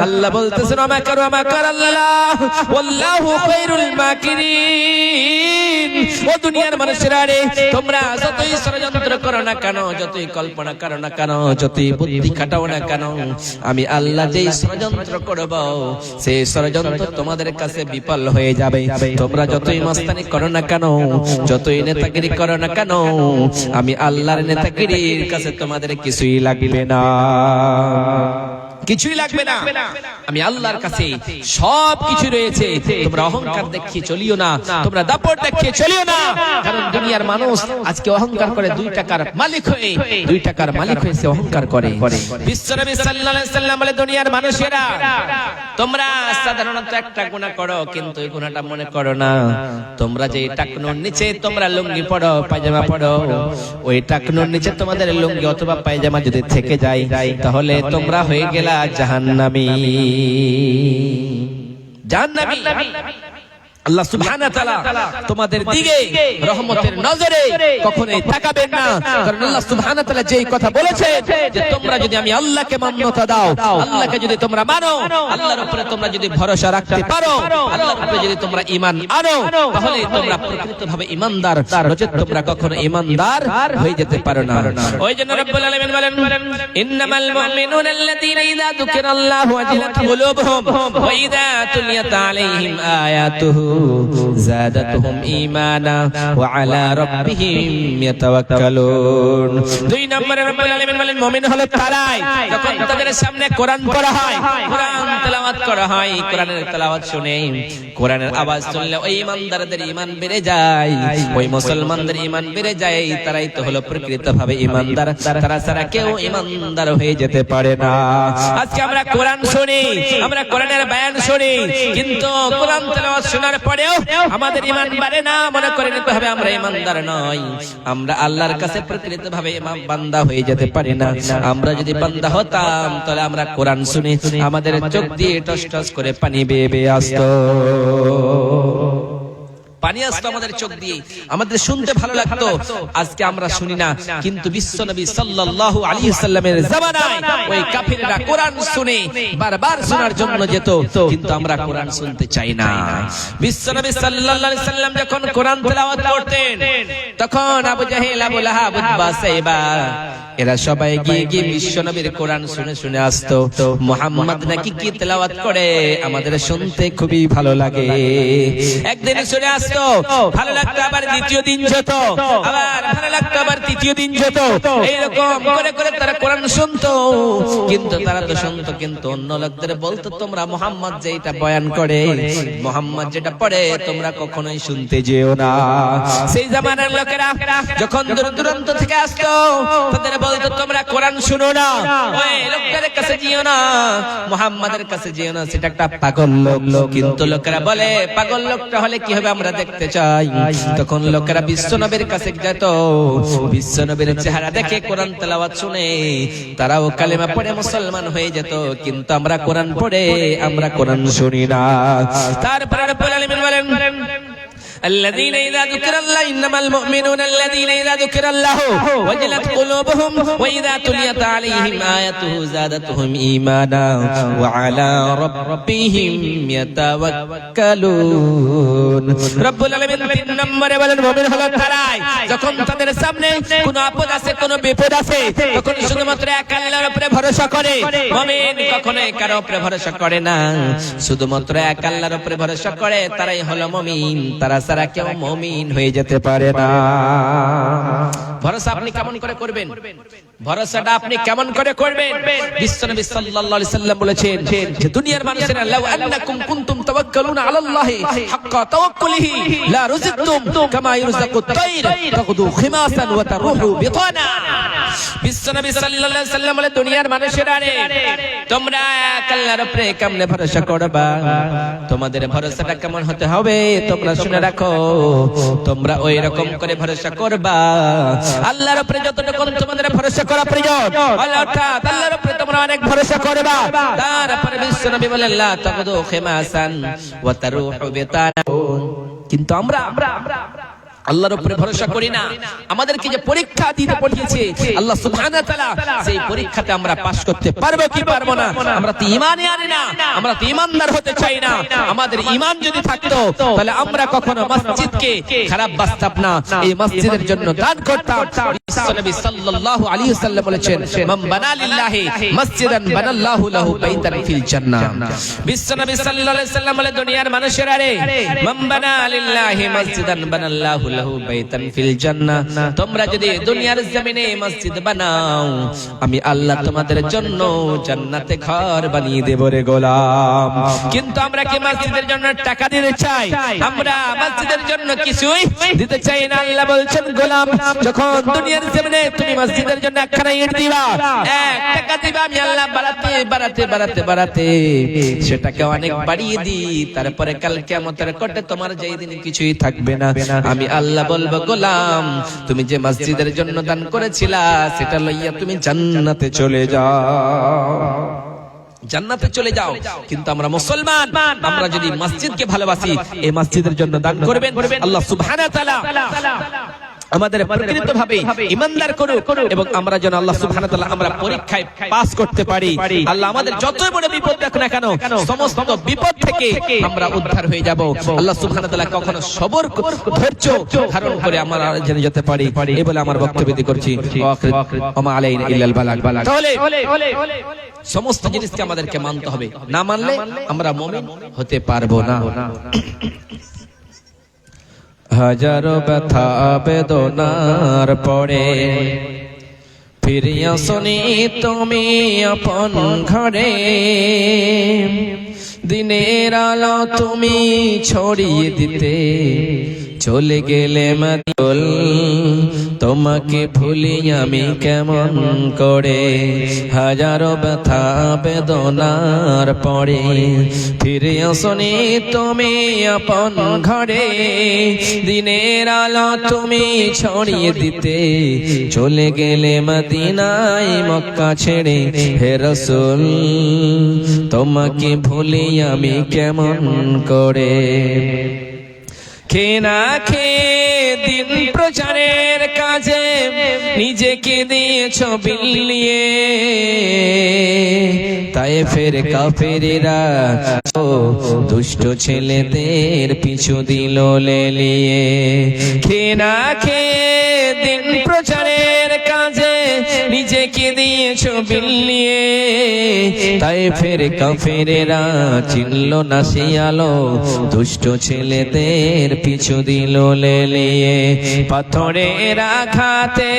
আল্লাহ বলতেছেন, ওয়া মাকারু মাকার আল্লাহ ওয়াল্লাহু খায়রুল মাকিরিন। ও দুনিয়ার মানুষেরা রে, তোমরা যতই ষড়যন্ত্র করো না কেন, যতই কল্পনা করো না কেন, যতই বুদ্ধি খাটাও না কেন, আমি আল্লাহ যেই ষড়যন্ত্র করব, সেই ষড়যন্ত্র তোমাদের কাছে বিফল হয়ে যাবে। তোমরা যতই মস্তানি করো না কেন, যতই নেতাগিরি করো না কেন, আমি আল্লাহর নেতাগিরির কাছে তোমাদের কিছুই লাগবে না, কিছুই লাগবে না। আমি আল্লাহর কাছে সব কিছু রয়েছে। তোমরা অহংকার দেখিয়ে চলিও না, তোমরা দাপট দেখিয়ে চলিও না, কারণ দুনিয়ার মানুষ আজকে অহংকার করে 2 টাকার মালিক হয়ে, 2 টাকার মালিক হয়ে সে অহংকার করে। বিশ্বনবী সাল্লাল্লাহু আলাইহি সাল্লাম বলে, দুনিয়ার মানুষেরা তোমরা সাধারণত একটা গুনাহ করো, কিন্তু এই গুনাহটা মনে করো না। তোমরা যে টাকনুর নিচে তোমরা লুঙ্গি পরো, পায়জামা পরো, ওই টাকনুর নিচে তোমাদের লুঙ্গি অথবা পায়জামা যদি থেকে যায়, তাহলে তোমরা হয়ে গেলা জাহান্নামী, জাহান্নামী। আল্লাহ সুবহানাহু ওয়া তাআলা তোমাদের দিকে রহমতের নজরে কখনোই তাকাবেন না, কারণ আল্লাহ সুবহানাহু ওয়া তাআলা যেই কথা বলেছে যে তোমরা যদি আমি আল্লাহকে মান্যতা দাও, আল্লাহকে যদি তোমরা মানো, আল্লাহর উপরে তোমরা যদি ভরসা রাখতে পারো, আল্লাহর উপরে যদি তোমরা ঈমান আনো, তাহলে তোমরা প্রকৃতভাবে ঈমানদার, নচেত তোমরা কখনো ঈমানদার হয়ে যেতে পারো না। ওই জন্য রব্বুল আলামিন বলেন, ইন্নামাল মুমিনুনা আল্লাযীনা ইযা যুকিরাল্লাহু ওয়াজিলাত কুলুবুহুম ওয়া ইযা তুলিয়াত আলাইহিম আয়াতুহু যাদাতুহুম ঈমানা ওয়া আলা রাব্বিহিম ইয়াতাওয়াক্কালুন। 2 নম্বরে রব্বুল আলামিন বলেন, মুমিন হলো তারাই যখন তাদের সামনে কোরআন পড়া হয়, কোরআন তেলাওয়াত করা হয়, কোরআনের তেলাওয়াত শুনে, কোরআনের আওয়াজ শুনলে ওই ঈমানদারদের ঈমান বেড়ে যায়, ওই মুসলমানদের ঈমান বেড়ে যায়। তারাই তো হলো প্রকৃতভাবে ঈমানদার, তারা ছাড়া কেউ ঈমানদার হয়ে যেতে পারে না। আজকে আমরা কোরআন শুনি, আমরা কোরআনের বয়ান শুনি, কিন্তু কোরআন তেলাওয়াত শোনার পরেও আমাদের ঈমান বাড়ে না, মনে করে নিতে হবে আমরা ঈমানদার নই, আমরা আল্লাহর কাছে প্রকৃতভাবে বান্দা হয়ে যেতে পারি না। আমরা যদি বান্দা হতাম, তাহলে আমরা কোরআন শুনি আমাদের চোখ দিয়ে টস টস করে পানি বেয়ে বেয়ে আসতো, পানি আসতো আমাদের চোখ দিয়ে, আমাদের শুনতে ভালো লাগতো। আজকে আমরা শুনি না, কিন্তু বিশ্বনবী সাল্লাল্লাহু আলাইহি ওয়াসাল্লামের জামানায় ওই কাফিররা কোরআন শুনে বারবার শোনার জন্য যেত, কিন্তু আমরা কোরআন শুনতে চাই না। বিশ্বনবী সাল্লাল্লাহু আলাইহি ওয়াসাল্লাম যখন কোরআন তেলাওয়াত করতেন, তখন আবু জাহেল, আবু লাহাব, উতবা, সাইবা এরা সবাই গিয়ে গিয়ে বিশ্বনবীর কোরআন শুনে শুনে আসতো। মুহাম্মদ নাকি কি তেলাওয়াত করে, আমাদের শুনতে খুবই ভালো লাগে। একদিন শুনে আসতো, ভালো লাগতো, আবার দ্বিতীয় দিন যেত, আবার ভালো লাগতো, আবার তৃতীয় দিন যেত, এইরকম করে করে তারা কোরআন শুনতো। কিন্তু তারা তো শুনতো, কিন্তু অন্য লোকদের বলতো, তোমরা মুহাম্মদ যেটা বয়ান করে, মুহাম্মদ যেটা পড়ে, তোমরা কখনোই শুনতে যেও না। সেই জামানার লোকেরা যখন দূর দূরান্ত থেকে আসতো, তাদের বলতো, তোমরা কোরআন শুনো না, ওই লোকদের কাছে যেও না, মুহাম্মাদের কাছে যেও না, সেটা একটা পাগল লোক। কিন্তু লোকেরা বলে, পাগল লোকটা হলে কি হবে, আমরা দেখতে চাই। তখন লোকেরা বিশ্বনবীর কাছে যেত, বিশ্বনবীর চেহারা দেখে কোরআন তেলাওয়াত শুনে তারাও কালেমা পড়ে মুসলমান হয়ে যেত। কিন্তু আমরা কোরআন পড়ে আমরা কোরআন শুনি না। তারপরে রব্বুল আলামিন বলেন, الذين إذا ذكر الله إنما المؤمنون الذين إذا ذكر الله وجلت قلوبهم وإذا تليت عليهم آياته زادتهم إيمانا وعلى ربهم يتوكلون. رب العالمين 3 নম্বরে বলেন মুমিন হলো তারাই যখন তাদের সামনে কোনো আপদ আছে কোনো বিপদ আছে তখন শুধুমাত্র এক আল্লাহর উপরে ভরসা করে। মুমিন কখনোই কারো উপরে ভরসা করে না, শুধুমাত্র এক আল্লাহর উপরে ভরসা করে, তারাই হলো মুমিন। তারা ছাড়া কেউ মুমিন হয়ে যেতে পারে না। ভরসা আপনি কেমন করে করবেন? ভরসাটা আপনি কেমন করে করবেন? বিশ্বনবী সাল্লাল্লাহু আলাইহি সাল্লাম বলেছেন যে দুনিয়ার মানুষেরা লাউ আন্নাকুম কুনতুম তাওয়াক্কালুনা আলাল্লাহি হাক্কা তাওয়াক্কুলিহি লা রুজিকতুম কামা ইরযাকুত তায়র তাগদু খিমাসান ওয়া তারুহু বিতানা। বিশ্বনবী সাল্লাল্লাহু আলাইহি সাল্লাম বলে দুনিয়ার মানুষেরা রে তোমরা এক আল্লাহর উপরে কেমনে ভরসা করবা? তোমাদের ভরসাটা কেমন হতে হবে তোমরা শুনে রাখো। তোমরা ওই রকম করে ভরসা করবা আল্লাহর উপরে যতটুকু তোমাদের ভরসা করা প্রয়োজন আল্লাহর উপরে তোমরা অনেক ভরসা করবা। তারপরে বিশ্বনবী বলেন লা তাগদু খিমাসান ওয়া তারুহু বিতানা। কিন্তু আমরা আল্লাহর উপরে ভরসা করি না। আমাদেরকে যে পরীক্ষা দিতে পাঠিয়েছে আল্লাহ সুবহানাহু ওয়া তাআলা, সেই পরীক্ষাতে আমরা পাস করতে পারবো কি পারবো না? আমরা তো ঈমানই আনি না, আমরা তো ঈমানদার হতে চাই না। আমাদের ঈমান যদি থাকতো তাহলে আমরা কখনো মসজিদকে খারাপ বাসতাম না, এই মসজিদের জন্য দান করতাম। বিশ্বনবী সাল্লাল্লাহু আলাইহি ওয়াসাল্লাম বলেছেন মান বানা লিল্লাহি মসজিদান বানাল্লাহু লাহু বাইতান ফিল জান্নাহ। বিশ্বনবী সাল্লাল্লাহু আলাইহি ওয়াসাল্লাম বলে দুনিয়ার মানুষেরা রে মান বানা লিল্লাহি মসজিদান বানাল্লাহু লাহু বাইতান ফিল জান্নাহ। তোমরা যদি দুনিয়ার জমিনে মসজিদ বানাও আমি আল্লাহ তোমাদের জন্য জান্নাতে ঘর বানিয়ে দেব রে গোলাম। কিন্তু আমরা কি মসজিদের জন্য টাকা দিতে চাই? আমরা মসজিদের জন্য কিছুই দিতে চাই না। আল্লাহ বলছেন গোলাম যখন দুনিয়ার জমিনে তুমি মসজিদের জন্য একখানা ইট দিবা, এক টাকা দিবা, আমি আল্লাহ বাড়াতে বাড়াতে বাড়াতে বাড়াতে সেটাকে অনেক বাড়িয়ে দিই। তারপরে কাল কিয়ামতের কোটে তোমার যেই দিন কিছুই থাকবে না, আমি আল্লাহ বলবো গোলাম তুমি যে মসজিদের জন্য দান করেছিলা সেটা লইয়া তুমি জান্নাতে চলে যাও, জান্নাতে চলে যাও। কিন্তু আমরা মুসলমান, আমরা যদি মসজিদকে ভালোবাসি এই মসজিদের জন্য দান করবেন। আল্লাহ সুবহানাহু ওয়া তাআলা আমাদের প্রকৃতভাবে ঈমানদার করুক এবং আমরা যেন আল্লাহ সুবহানাহু ওয়া তাআলা আমরা পরীক্ষায় পাস করতে পারি। আল্লাহ আমাদের যত বড় বিপদ দেখ না কেন সমস্ত বিপদ থেকে আমরা উদ্ধার হয়ে যাব। আল্লাহ সুবহানাহু ওয়া তাআলা কখনো সবর ধৈর্য ধারণ করে আমরা যেন যেতে পারি, এই বলে আমার বক্তব্য দিতে করছি। ওমা আলাইনা ইল্লাল বালাগ। তাহলে সমস্ত জিনিসকে আমাদেরকে মানতে হবে, না মানলে আমরা মুমিন হতে পারবো না। হাজারো ব্যথা বেদনার পরে ফিরিয়া শুনি তুমি আপন ঘরে, দিনের আলো তুমি ছড়িয়ে দিতে চলে গেলে মাদিউল, তোমাকে ভুলি আমি কেমন করে। হাজারো ব্যথা বেদনার পরে ফিরে আসনি তুমি আপন ঘরে, দিনের আলো তুমি ছড়িয়ে দিতে চলে গেলে মদিনায় মক্কা ছেড়ে। হে রাসূল তোমাকে ভুলি আমি কেমন করে। খেয়ে না খেয়ে দিন প্রচারের কাজে নিজেকে দিয়েছ বিলিয়ে, তাই ফের কাফেরেরা দুষ্ট ছেলেদের পিছু দিল লেলিয়ে। খেয়ে না খেয়ে দিন প্রচারের কাজে নিজেকে দিয়েছ বিলিয়ে, তাই ফের কাফেরেরা চিনল না সে আলো, দুষ্ট ছেলেদের পিছু দিল লেলিয়ে। পাথরের আঘাতে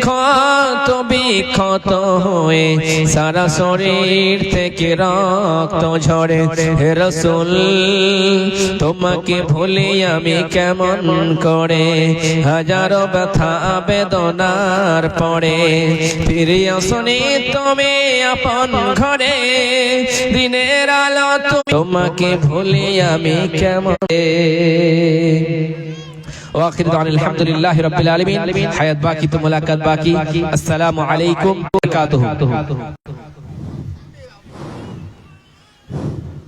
ক্ষত বিক্ষত হয়ে সারা শরীর থেকে রক্ত ঝরে। হে রাসূল তোমাকে ভুলি আমি কেমন করে। হাজারো ব্যথা বেদনার পরে ফিরে আসনি তুমি আপন ঘরে, দিনের আলো তোমাকে ভুলি আমি কেমন। وآخر دعوانا الحمد لله رب العالمين. حياة باقي تو ملاقات باقي. السلام عليكم وبركاته.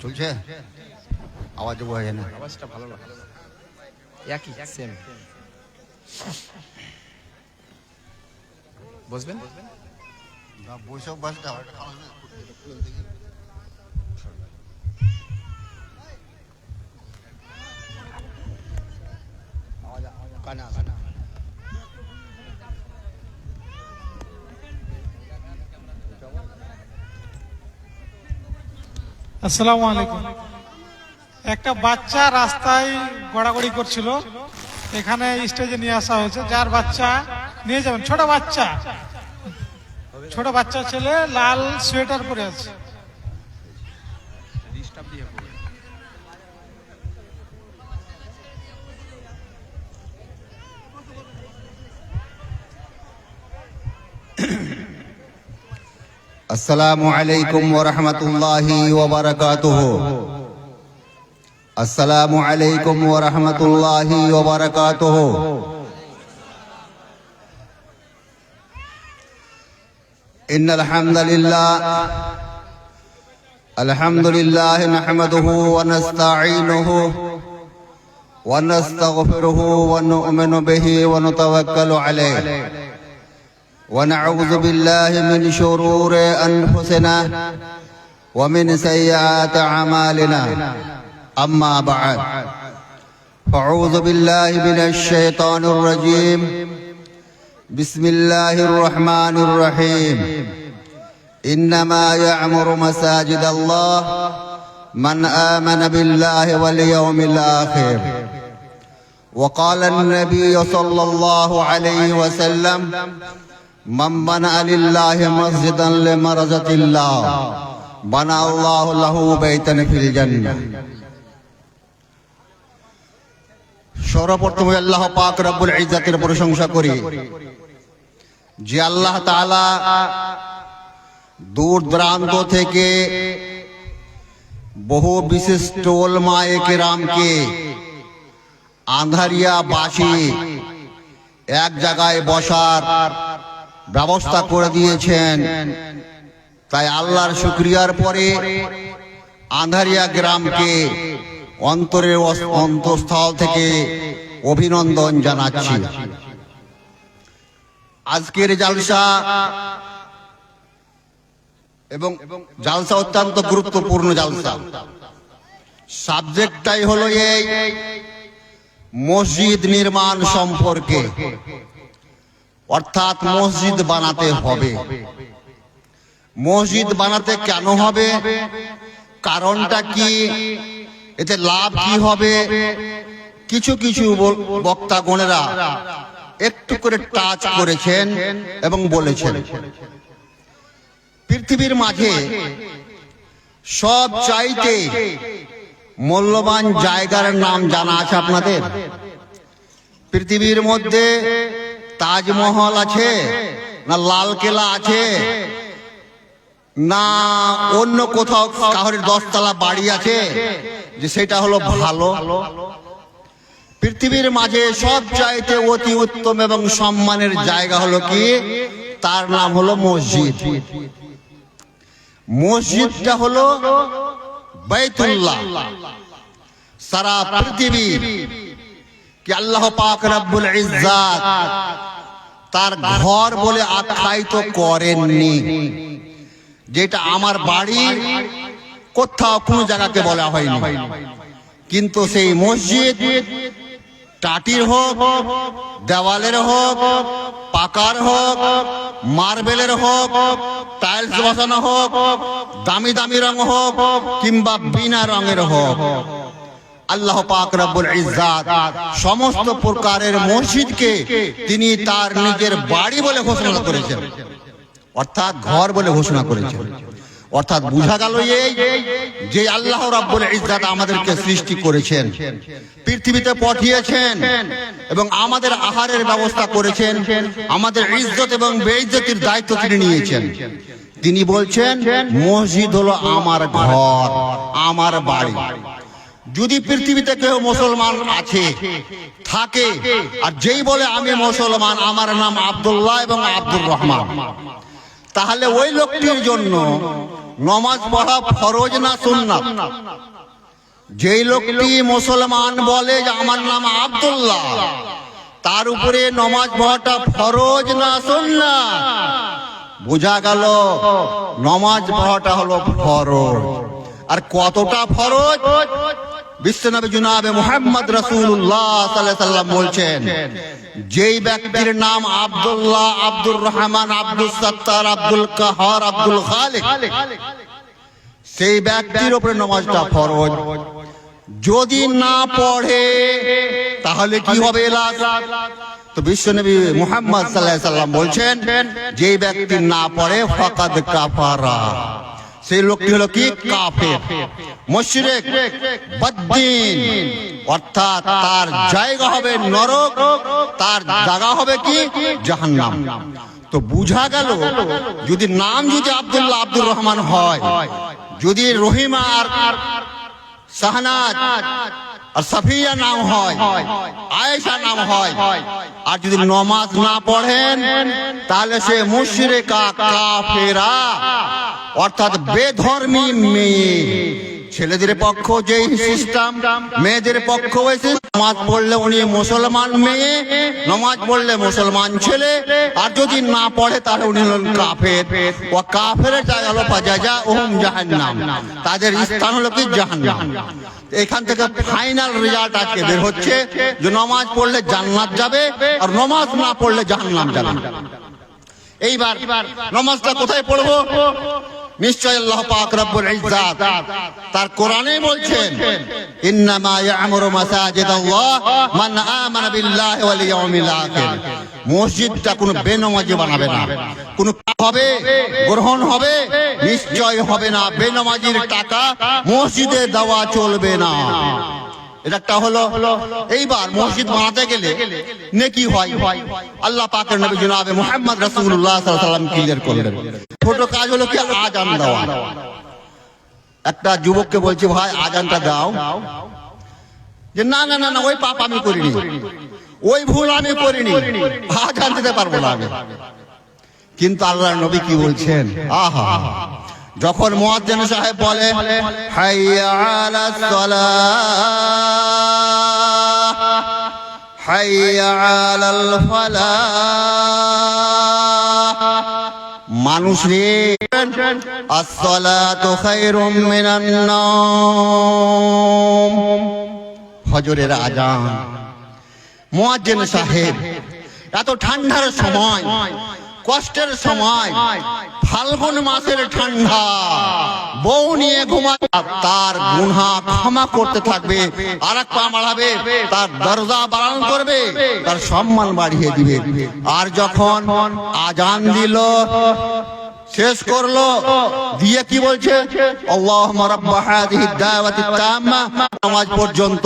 চলছে আওয়াজ হয় না, আওয়াজটা ভালো না, একই সেম বসবেন না বৈশাখ বাসটা আসসালামু আলাইকুম। একটা বাচ্চা রাস্তায় গড়াগড়ি করছিল, এখানে স্টেজে নিয়ে আসা হয়েছে। যার বাচ্চা নিয়ে যাবেন, ছোট বাচ্চা ছেলে, লাল সোয়েটার পরে আছে। আসসালামু আলাইকুম ওয়া রাহমাতুল্লাহি ওয়া বারাকাতুহু। আসসালামু আলাইকুম ওয়া রাহমাতুল্লাহি ওয়া বারাকাতুহু। ইন্নাল হামদালিল্লাহ আলহামদুলিল্লাহ নাহমাদুহু ওয়া নাস্তাঈনুহু ওয়া নাস্তাগফিরুহু ওয়া নু'মিনু বিহি ওয়া নাতাওয়াক্কালু আলাইহি ونعوذ بالله من شرور أنفسنا ومن سيئات أعمالنا أما بعد فأعوذ بالله من الشيطان الرجيم بسم الله الرحمن الرحيم إنما يعمر مساجد الله من آمن بالله واليوم الآخر وقال النبي صلى الله عليه وسلم من بنى لله مسجدا لمرضة الله بنى الله له بيتا في الجنة। সর্বপ্রথমে আল্লাহ পাক রব্বুল ইজ্জতের প্রশংসা করি, যে আল্লাহ তাআলা দূর দূরান্ত থেকে বহু বিশিষ্ট উলামায়ে কেরামকে আন্ধারিয়া বাসী এক জায়গায় বসার ব্যবস্থা করে দিয়েছেন। তাই আল্লাহর শুকরিয়ার পরে আন্ধারিয়া গ্রামকে অন্তরের অন্তঃস্থল থেকে অভিনন্দন জানাচ্ছি। আজকের জালসা এবং জালসা অত্যন্ত গুরুত্বপূর্ণ জালসা। সাবজেক্টটাই হলো এই মসজিদ নির্মাণ সম্পর্কে, অর্থাৎ মসজিদ বানাতে হবে। মসজিদ বানাতে কেন হবে, কারণটা কি, এতে লাভ কি হবে, কিছু কিছু বক্তাগণেরা একটু করে টাচ করেছেন এবং বলেছেন। পৃথিবীর মাঝে সব চাইতে মূল্যবান জায়গার নাম জানা আছে আপনাদের? পৃথিবীর মধ্যে তাজমহল আছে, না লালকেল্লা আছে, না অন্য কোথাও কারোর 10 তলা বাড়ি আছে যে সেটা হলো ভালো? পৃথিবীর মাঝে সব চাইতে অতি উত্তম এবং সম্মানের জায়গা হলো কি, তার নাম হলো মসজিদ। মসজিদটা হলো বাইতুল্লাহ। সারা পৃথিবী কি আল্লাহ পাক রব্বুল ইজ্জাত তার ঘর বলে আখ্যায়িত করেননি। যেটা আমার বাড়ি, কোথাও কোনো জায়গাকে বলা হয়নি, কিন্তু সেই মসজিদ টাটির হোক, দেওয়ালের হোক, পাকার হোক, মার্বেলের হোক, টাইলস বসানো হোক, দামি দামি রং হোক কিংবা বিনা রঙের হোক, আল্লাহ পাক রব্বুল ইজ্জাত সমস্ত প্রকারের মসজিদকে তিনি তার নিজের বাড়ি বলে ঘোষণা করেছেন, অর্থাৎ ঘর বলে ঘোষণা করেছেন। অর্থাৎ বোঝা গেল এই যে আল্লাহ রাব্বুল ইজ্জাত আমাদেরকে সৃষ্টি করেছেন, পৃথিবীতে পাঠিয়েছেন এবং আমাদের আহারের ব্যবস্থা করেছেন, আমাদের ইজ্জত এবং বেইজ্জতির দায়িত্ব তিনি নিয়েছেন। তিনি বলছেন মসজিদ হলো আমার ঘর, আমার বাড়ি। যদি পৃথিবীতে কেউ মুসলমান আছে থাকে আর যেই বলে আমি মুসলমান, আমার নাম আব্দুল্লাহ এবং আব্দুর রহমান, তাহলে ওই লোকটির জন্য নামাজ পড়া ফরজ না সুন্নাত? যেই লোকটি মুসলমান বলে যে আমার নাম আব্দুল্লাহ, তার উপরে নামাজ পড়াটা ফরজ না সুন্নাত? বোঝা গেল নামাজ পড়াটা হলো ফরজ। আর কতটা ফরজ? বিশ্বনবী জনাবে মুহাম্মদ রাসূলুল্লাহ সাল্লাল্লাহু আলাইহি সাল্লাম বলছেন, যেই ব্যক্তির নাম আব্দুল্লাহ, আব্দুর রহমান, আব্দুল সত্তার, আব্দুল কাহার, আব্দুল খালিক, সেই ব্যক্তির উপরে নামাজটা ফরজ। যদি না পড়ে তাহলে কি হবে এলাচ? তো বিশ্বনবী মুহাম্মদ সাল্লাল্লাহু আলাইহি সাল্লাম বলছেন, যে ব্যক্তি না পড়ে ফাকাদ কাফারা, সেই লোকটি হলো কি? কাফের, মুশরিক, বদ্দীন, অর্থাৎ তার জায়গা হবে নরক, তার জায়গা হবে কি? জাহান্নাম। তো বুঝা গেল, যদি নাম যদি আব্দুল্লাহ, আব্দুর রহমান হয়, যদি রহিমা আর শাহনাজ আর সাফিয়া নাম হয়, আয়েশা নাম হয়, আর যদি নামাজ না পড়েন তাহলে সে মুশরিকা, কাফেরা, অর্থাৎ বেধর্মী মেয়ে। ছেলেদের পক্ষ যে সিস্টেম, মেয়েদের পক্ষ হয়েছে নামাজ পড়লে উনি মুসলমান মেয়ে, নামাজ পড়লে মুসলমান ছেলে, আর যদি না পড়ে তাহলে উনি হলেন কাফের। ও কাফেরের জায়গা হলো ফাজাজাউহুম জাহান্নাম, তাদের স্থান হলো কি? জাহান্নাম। এখান থেকে ফাইনাল রেজাল্ট আজকে বের হচ্ছে যে নামাজ পড়লে জান্নাত যাবে, আর নামাজ না পড়লে জাহান্নাম যাবে। এইবার নামাজটা কোথায় পড়বো? নিশ্চয় আল্লাহ পাক রব্বুল ইজ্জাত তার কোরআনে বলছেন, ইন্নামা ইয়ামুরু মাসাজিদাল্লাহ মান আমানা বিল্লাহি ওয়াল ইয়াউমিল আখির। মসজিদটা কোনো বেনামাজি বানাবে না, কোন হবে গ্রহণ হবে নিশ্চয় হবে না। বেনামাজির টাকা মসজিদে দেওয়া চলবে না। এটা একটা হলো। এইবার মসজিদ বানাতে গেলে নেকি হয়, আল্লাহ পাকের নবী জনাবে মুহাম্মদ রাসূলুল্লাহ সাল্লাল্লাহু আলাইহি ওয়াসাল্লাম ক্লিয়ার করলেন। ছোট কাজ হলো কি? আজান দেওয়া। একটা যুবককে বলছে, ভাই আজানটা দাও। যে না না না না, ওই পাপ আমি করিনি, ওই ভুল আমি করিনি, আজান দিতে পারবো না আমি। কিন্তু আল্লাহর নবী কি বলছেন? আহা, যখন মুয়াজ্জিন সাহেব বলে হাইয়া আলাস সালাহ, হাইয়া আলাল ফালাহ, মানুষ রে আসসালাতু খায়রুম মিনান নাওম, ফজরের আজান। মুয়াজ্জিন সাহেব এত ঠান্ডার সময়, কষ্টের সময়, ফাল্গুন মাসের ঠান্ডা, বউ নিয়ে ঘুমায়, তার গুনাহ ক্ষমা করতে থাকবে, আর এক পা বাড়াবে, তার দরজা বাড়ানো করবে, তার সম্মান বাড়িয়ে দিবে। আর যখন আজান দিল, শেষ করলো, দিয়ে কি বলছে? আল্লাহুম্মা রাব্ব হাযিহি দাওয়াতিত তাম্মা, নামাজ পর্যন্ত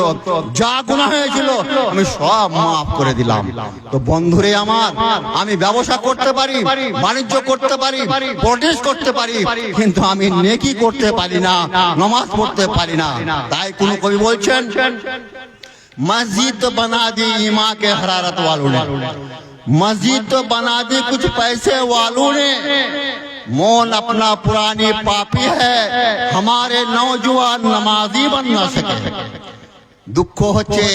যা গুনাহ হয়েছিল আমি সব maaf করে দিলাম। তো বন্ধুরে আমার, আমি ব্যবসা করতে পারি, বাণিজ্য করতে পারি, প্রটেস্ট করতে পারি, কিন্তু আমি নেকি করতে পারি না, নামাজ পড়তে পারি না। তাই কোন কবি বলছেন, मस्जिद तो बना दी ईमा के हरारत वालों ने, मस्जिद तो बना दी कुछ पैसे वालों ने, मौन अपना पुरानी पापी है, हमारे नौजवान नमाजी बन ना सके। দুঃখ হচ্ছে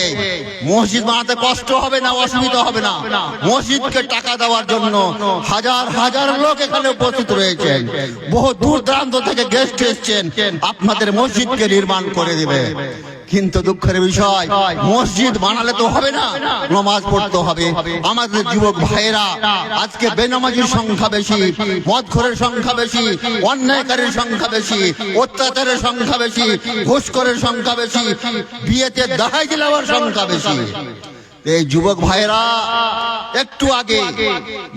মসজিদ বানাতে কষ্ট হবে না, অসুবিধা হবে না। মসজিদকে টাকা দেওয়ার জন্য হাজার হাজার লোক এখানে উপস্থিত রয়েছেন, বহু দূর দূরান্ত থেকে গেস্ট এসেছেন, আপনাদের মসজিদকে নির্মাণ করে দিবে। কিন্তু দুঃখের বিষয়, মসজিদ বানালে তো হবে না, নামাজ পড়তে হবে। আমাদের যুবক ভাইয়েরা আজকে বেনামাজির সংখ্যা বেশি, মদখোরের সংখ্যা বেশি, অন্যায়কারীর সংখ্যা বেশি, অত্যাচারের সংখ্যা বেশি, ঘুষখোরের সংখ্যা বেশি, বিয়েতে দাহাই দিলাবার সংখ্যা বেশি। এই যুবক ভাইয়েরা, একটু আগে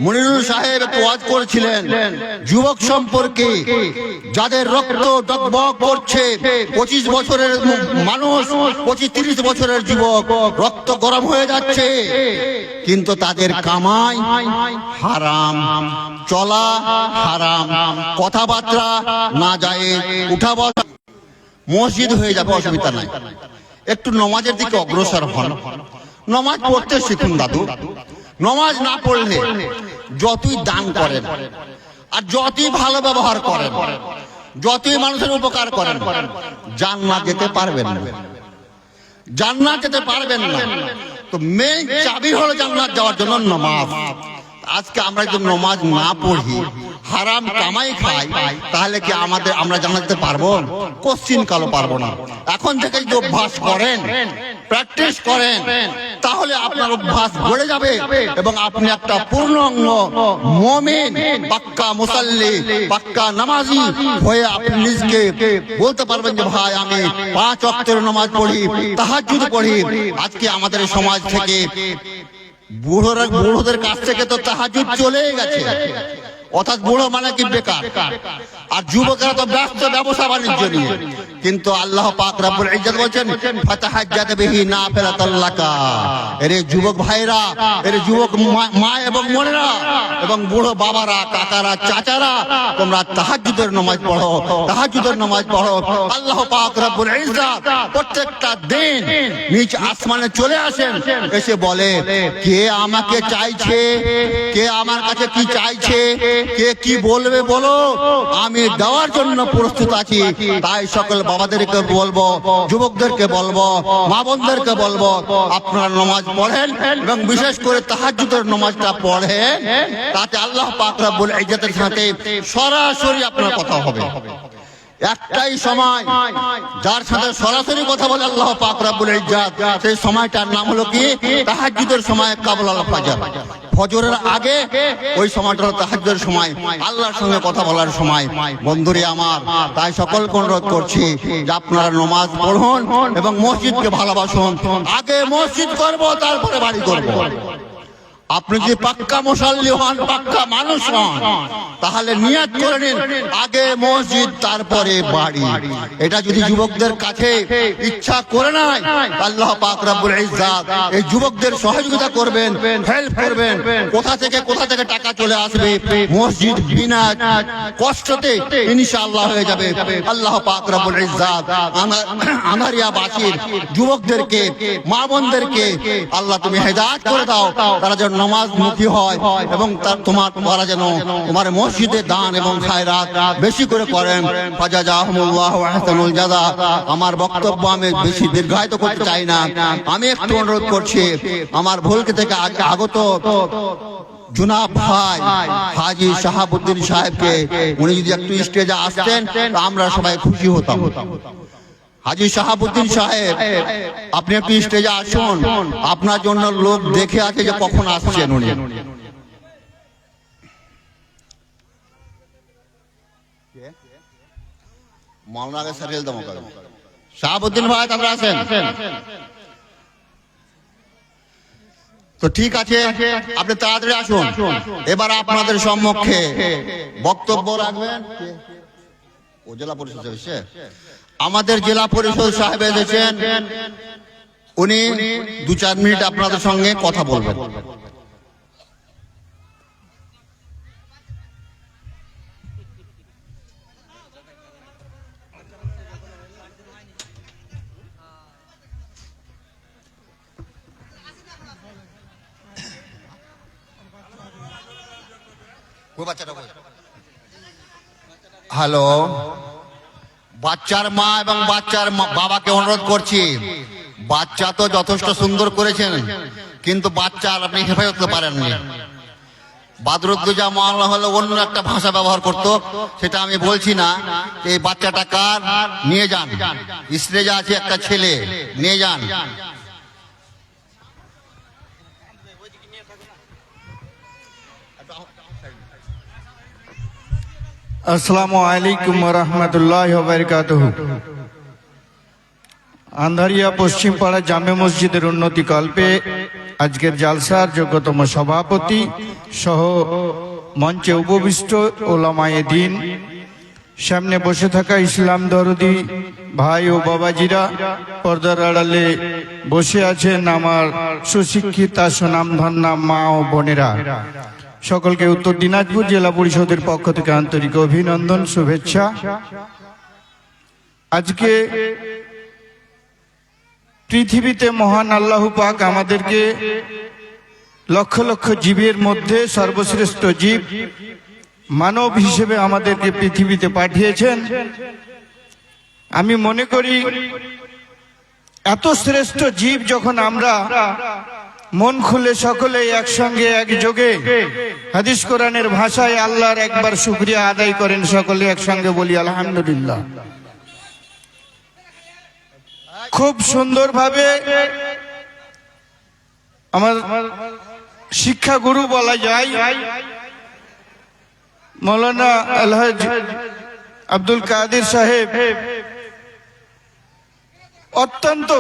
মনিরুল সাহেব একটু ওয়াজ করছিলেন যুবক সম্পর্কে, যাদের রক্ত টকবক করছে, 25 বছরের মানুষ, 25-30 বছরের যুবক, রক্ত গরম হয়ে যাচ্ছে, কিন্তু তাদের কামাই হারাম, চলা হারাম, কথাবার্তা না যায়, উঠা বসা। মসজিদ হয়ে যাবে, অসুবিধা নাই, একটু নামাজের দিকে অগ্রসর হন, নামাজ পড়তে শিখুন দাদু। নামাজ না পড়লে যতই দান করেন, আর যতই ভালো ব্যবহার করেন, যতই মানুষের উপকার করেন, জান্নাত যেতে পারবেন না, জান্নাত যেতে পারবেন না। তো মেইন চাবি হলো জান্নাত যাওয়ার জন্য নামাজ। আজকে আমরা যদি নামাজ না পড়ি, হারাম কামাই খাই, তাহলে কি আমরা জান্নাত যেতে পারবো? কোশ্চিন কালো পারবো না। এখন থেকে যদি অভ্যাস করেন, প্র্যাকটিস করেন, তাহলে আপনার অভ্যাস গড়ে যাবে এবং আপনি একটা পূর্ণাঙ্গ মুমিন, পাক্কা মুসাল্লি, পাক্কা নামাজি হয়ে আপনি নিজকে বলতে পারবেন যে ভাই আমি 5 ওয়াক্তের নামাজ পড়ি, তাহাজ্জুদ পড়ি। আজকে আমাদের সমাজ থেকে বুড়োদের কাছ থেকে তো তাহাজ্জুদ চলেই গেছে, অর্থাৎ বুড়ো মানে কি বেকার, আর যুবকেরা তো ব্যস্ত ব্যবসা বাণিজ্য নিয়ে। কিন্তু আল্লাহ পাক রব্বুল ইজ্জত বলেন ফাতাহাজ্জাত বিহি নাফিলাতাল লাকা। এরে যুবক ভাইরা, এরে যুবক মা এবং বোনেরা এবং বুড়ো বাবারা, কাকারা, চাচারা, তোমরা তাহাজ্জুদের নামাজ পড়ো, তাহাজ্জুদের নামাজ পড়ো। আল্লাহ পাক রব্বুল ইজ্জত প্রত্যেকটা দিন নিজ আসমানে চলে আসেন, এসে বলে কে আমাকে চাইছে, কে আমার কাছে কি চাইছে, কে কি বলবে বলো, আমি দেওয়ার জন্য প্রস্তুত আছি। তাই সকল বাবাদেরকে বলবো, যুবকদেরকে বলবো, মা বোনদেরকে বলবো, আপনারা নামাজ পড়েন এবং বিশেষ করে তাহাজ্জুদের নামাজটা পড়েন, তাতে আল্লাহ পাক রব্বুল ইজ্জতের সাথে সরাসরি আপনার কথা হবে। একটাই সময় যার সাথে সরাসরি কথা বলে আল্লাহ পাক রব্বুল ইজ্জত, সেই সময়টার নাম হলো কি তাহাজ্জুদের সময়, কাবলাল ফাজর। ফজরের আগে ওই সময়টা হলো তাহাজ্জুদের সময়, আল্লাহর সঙ্গে কথা বলার সময়। বন্ধুরে আমার, তাই সকলকে অনুরোধ করছি যে আপনারা নামাজ পড়ুন এবং মসজিদকে ভালোবাসুন। আগে মসজিদ করব, তারপরে বাড়ি করব। আপনি যদি পাক্কা মুসাল্লি হন, পাক্কা মানুষ হন, তাহলে নিয়ত করে নিন আগে মসজিদ তারপরে বাড়ি। এটা যদি যুবকদের কাছে ইচ্ছা করে নাই, আল্লাহ পাক রব্বুল ইজ্জত এই যুবকদের সহযোগিতা করবেন, হেল্প করবেন। কোথা থেকে টাকা চলে আসবে, মসজিদ বিনা কষ্টতে ইনশাআল্লাহ হয়ে যাবে। আল্লাহ পাক রব্বুল ইজ্জত আন্ধারিয়াবাসীর যুবকদেরকে, মা বোনদেরকে আল্লাহ তুমি হেদায়েত করে দাও, তারা যেন নামাজমুখী হয় এবং তারা যেন তোমার মসজিদে দান এবং খায়রাত বেশি করে করেন। ফাজাজাহুমুল্লাহু আহসানুল জাযা। আমার বক্তব্য আমি বেশি দীর্ঘায়িত করতে চাই না। আমি একটু অনুরোধ করছি আমার ভুলকে থেকে আগত জনাব ভাই হাজী শাহাবুদ্দিন সাহেবকে, উনি যদি একটু স্টেজে আসতেন আমরা সবাই খুশি হতাম। হাজী শাহাবুদ্দিন সাহেব, আপনি একটু স্টেজে আসুন, আপনার জন্য লোক দেখে আছে যে কখন আসছেন উনি। শাহাবুদ্দিন ভাই আপনারা আছেন তো? ঠিক আছে, আপনি তাড়াতাড়ি আসুন। এবার আপনাদের সম্মুখে বক্তব্য রাখবেন ও জেলা পরিষদ এসে, আমাদের জেলা পরিষদ সাহেব এসেছেন, উনি 2-4 মিনিট আপনাদের সঙ্গে কথা বলবেন। হ্যালো, বাচ্চার মা এবং বাচ্চার বাবাকে অনুরোধ করছি, বাচ্চা তো যথেষ্ট সুন্দর করেছেন, কিন্তু বাচ্চার আপনি হেফাজত করতে পারেননি। বাদরুদ্দোজা মাওলানা হলো অন্য একটা ভাষা ব্যবহার করতো, সেটা আমি বলছি না। এই বাচ্চাটা কার, নিয়ে যান। স্টেজে আছে একটা ছেলে, নিয়ে যান। আসসালামু আলাইকুম ওয়া রাহমাতুল্লাহি ওয়া বারাকাতুহু। আন্ধারিয়া পশ্চিম পাড়া জামে মসজিদের উন্নতি কল্পে আজকের জালসার যোগ্যতম সভাপতি সহ মঞ্চে উপবিষ্ট ওলামায়ে দ্বীন, সামনে বসে থাকা ইসলাম দরদি ভাই ও বাবাজিরা, পর্দার আড়ালে বসে আছেন আমার সুশিক্ষিতা সুনামধন্যা মা ও বোনেরা, সকলকে উত্তর দিনাজপুর জেলা পরিষদের পক্ষ থেকে আন্তরিক অভিনন্দন, শুভেচ্ছা। আজকে পৃথিবীতে মহান আল্লাহ পাক আমাদেরকে লক্ষ লক্ষ জীবের মধ্যে সর্বশ্রেষ্ঠ জীব মানব হিসেবে আমাদেরকে পৃথিবীতে পাঠিয়েছেন। আমি মনে করি এত শ্রেষ্ঠ জীব যখন আমরা মন খুলে সকলে একসঙ্গে একযোগে হাদিস কোরআনের ভাষায় আল্লাহর একবার শুকরিয়া আদায় করেন। সকলে একসঙ্গে বলি আলহামদুলিল্লাহ। খুব সুন্দরভাবে আমার শিক্ষাগুরু বলা যায় মৌলানা আলহাজ আব্দুল কাদের সাহেব অত্যন্ত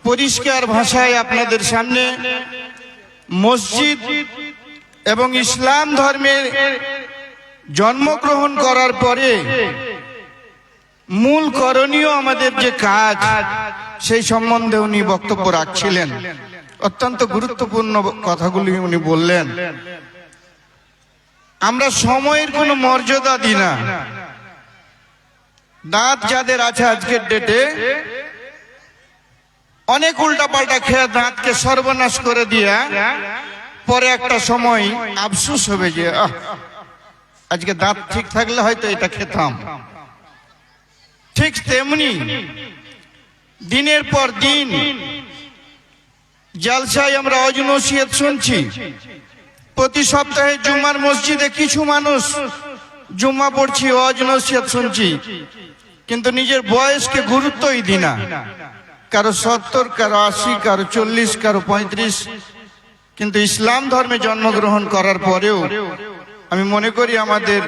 পরিষ্কার ভাষায় আপনাদের সামনে মসজিদ এবং ইসলাম ধর্মের জন্মগ্রহণ করার পরে মূল করণীয় আমাদের যে কাজ সেই সম্বন্ধে উনি বক্তব্য রাখছিলেন। অত্যন্ত গুরুত্বপূর্ণ কথাগুলি উনি বললেন। আমরা সময়ের কোনো মর্যাদা দিই না। দাঁত যাদের আছে আজকের ডেটে অনেক উল্টাপাল্টা খেয়ে দাঁতকে সর্বনাশ করে দিয়া পরে একটা সময় আফসোস হবে যে আজকে দাঁত ঠিক থাকলে হয়তো এটা খেতাম। ঠিক তেমনি দিনের পর দিন জালসায় আমরা ওয়াজ নসিহত শুনছি। প্রতি সপ্তাহে জুম্মার মসজিদে কিছু মানুষ জুম্মা পড়ছি, ওয়াজ নসিহত শুনছি, কিন্তু নিজের বয়সকে গুরুত্বই দিই না। কারো 70, কারো 80, কারো 40, কারো 35। কিন্তু ইসলাম ধর্মে জন্মগ্রহণ করার পরেও আমি মনে করি আমাদের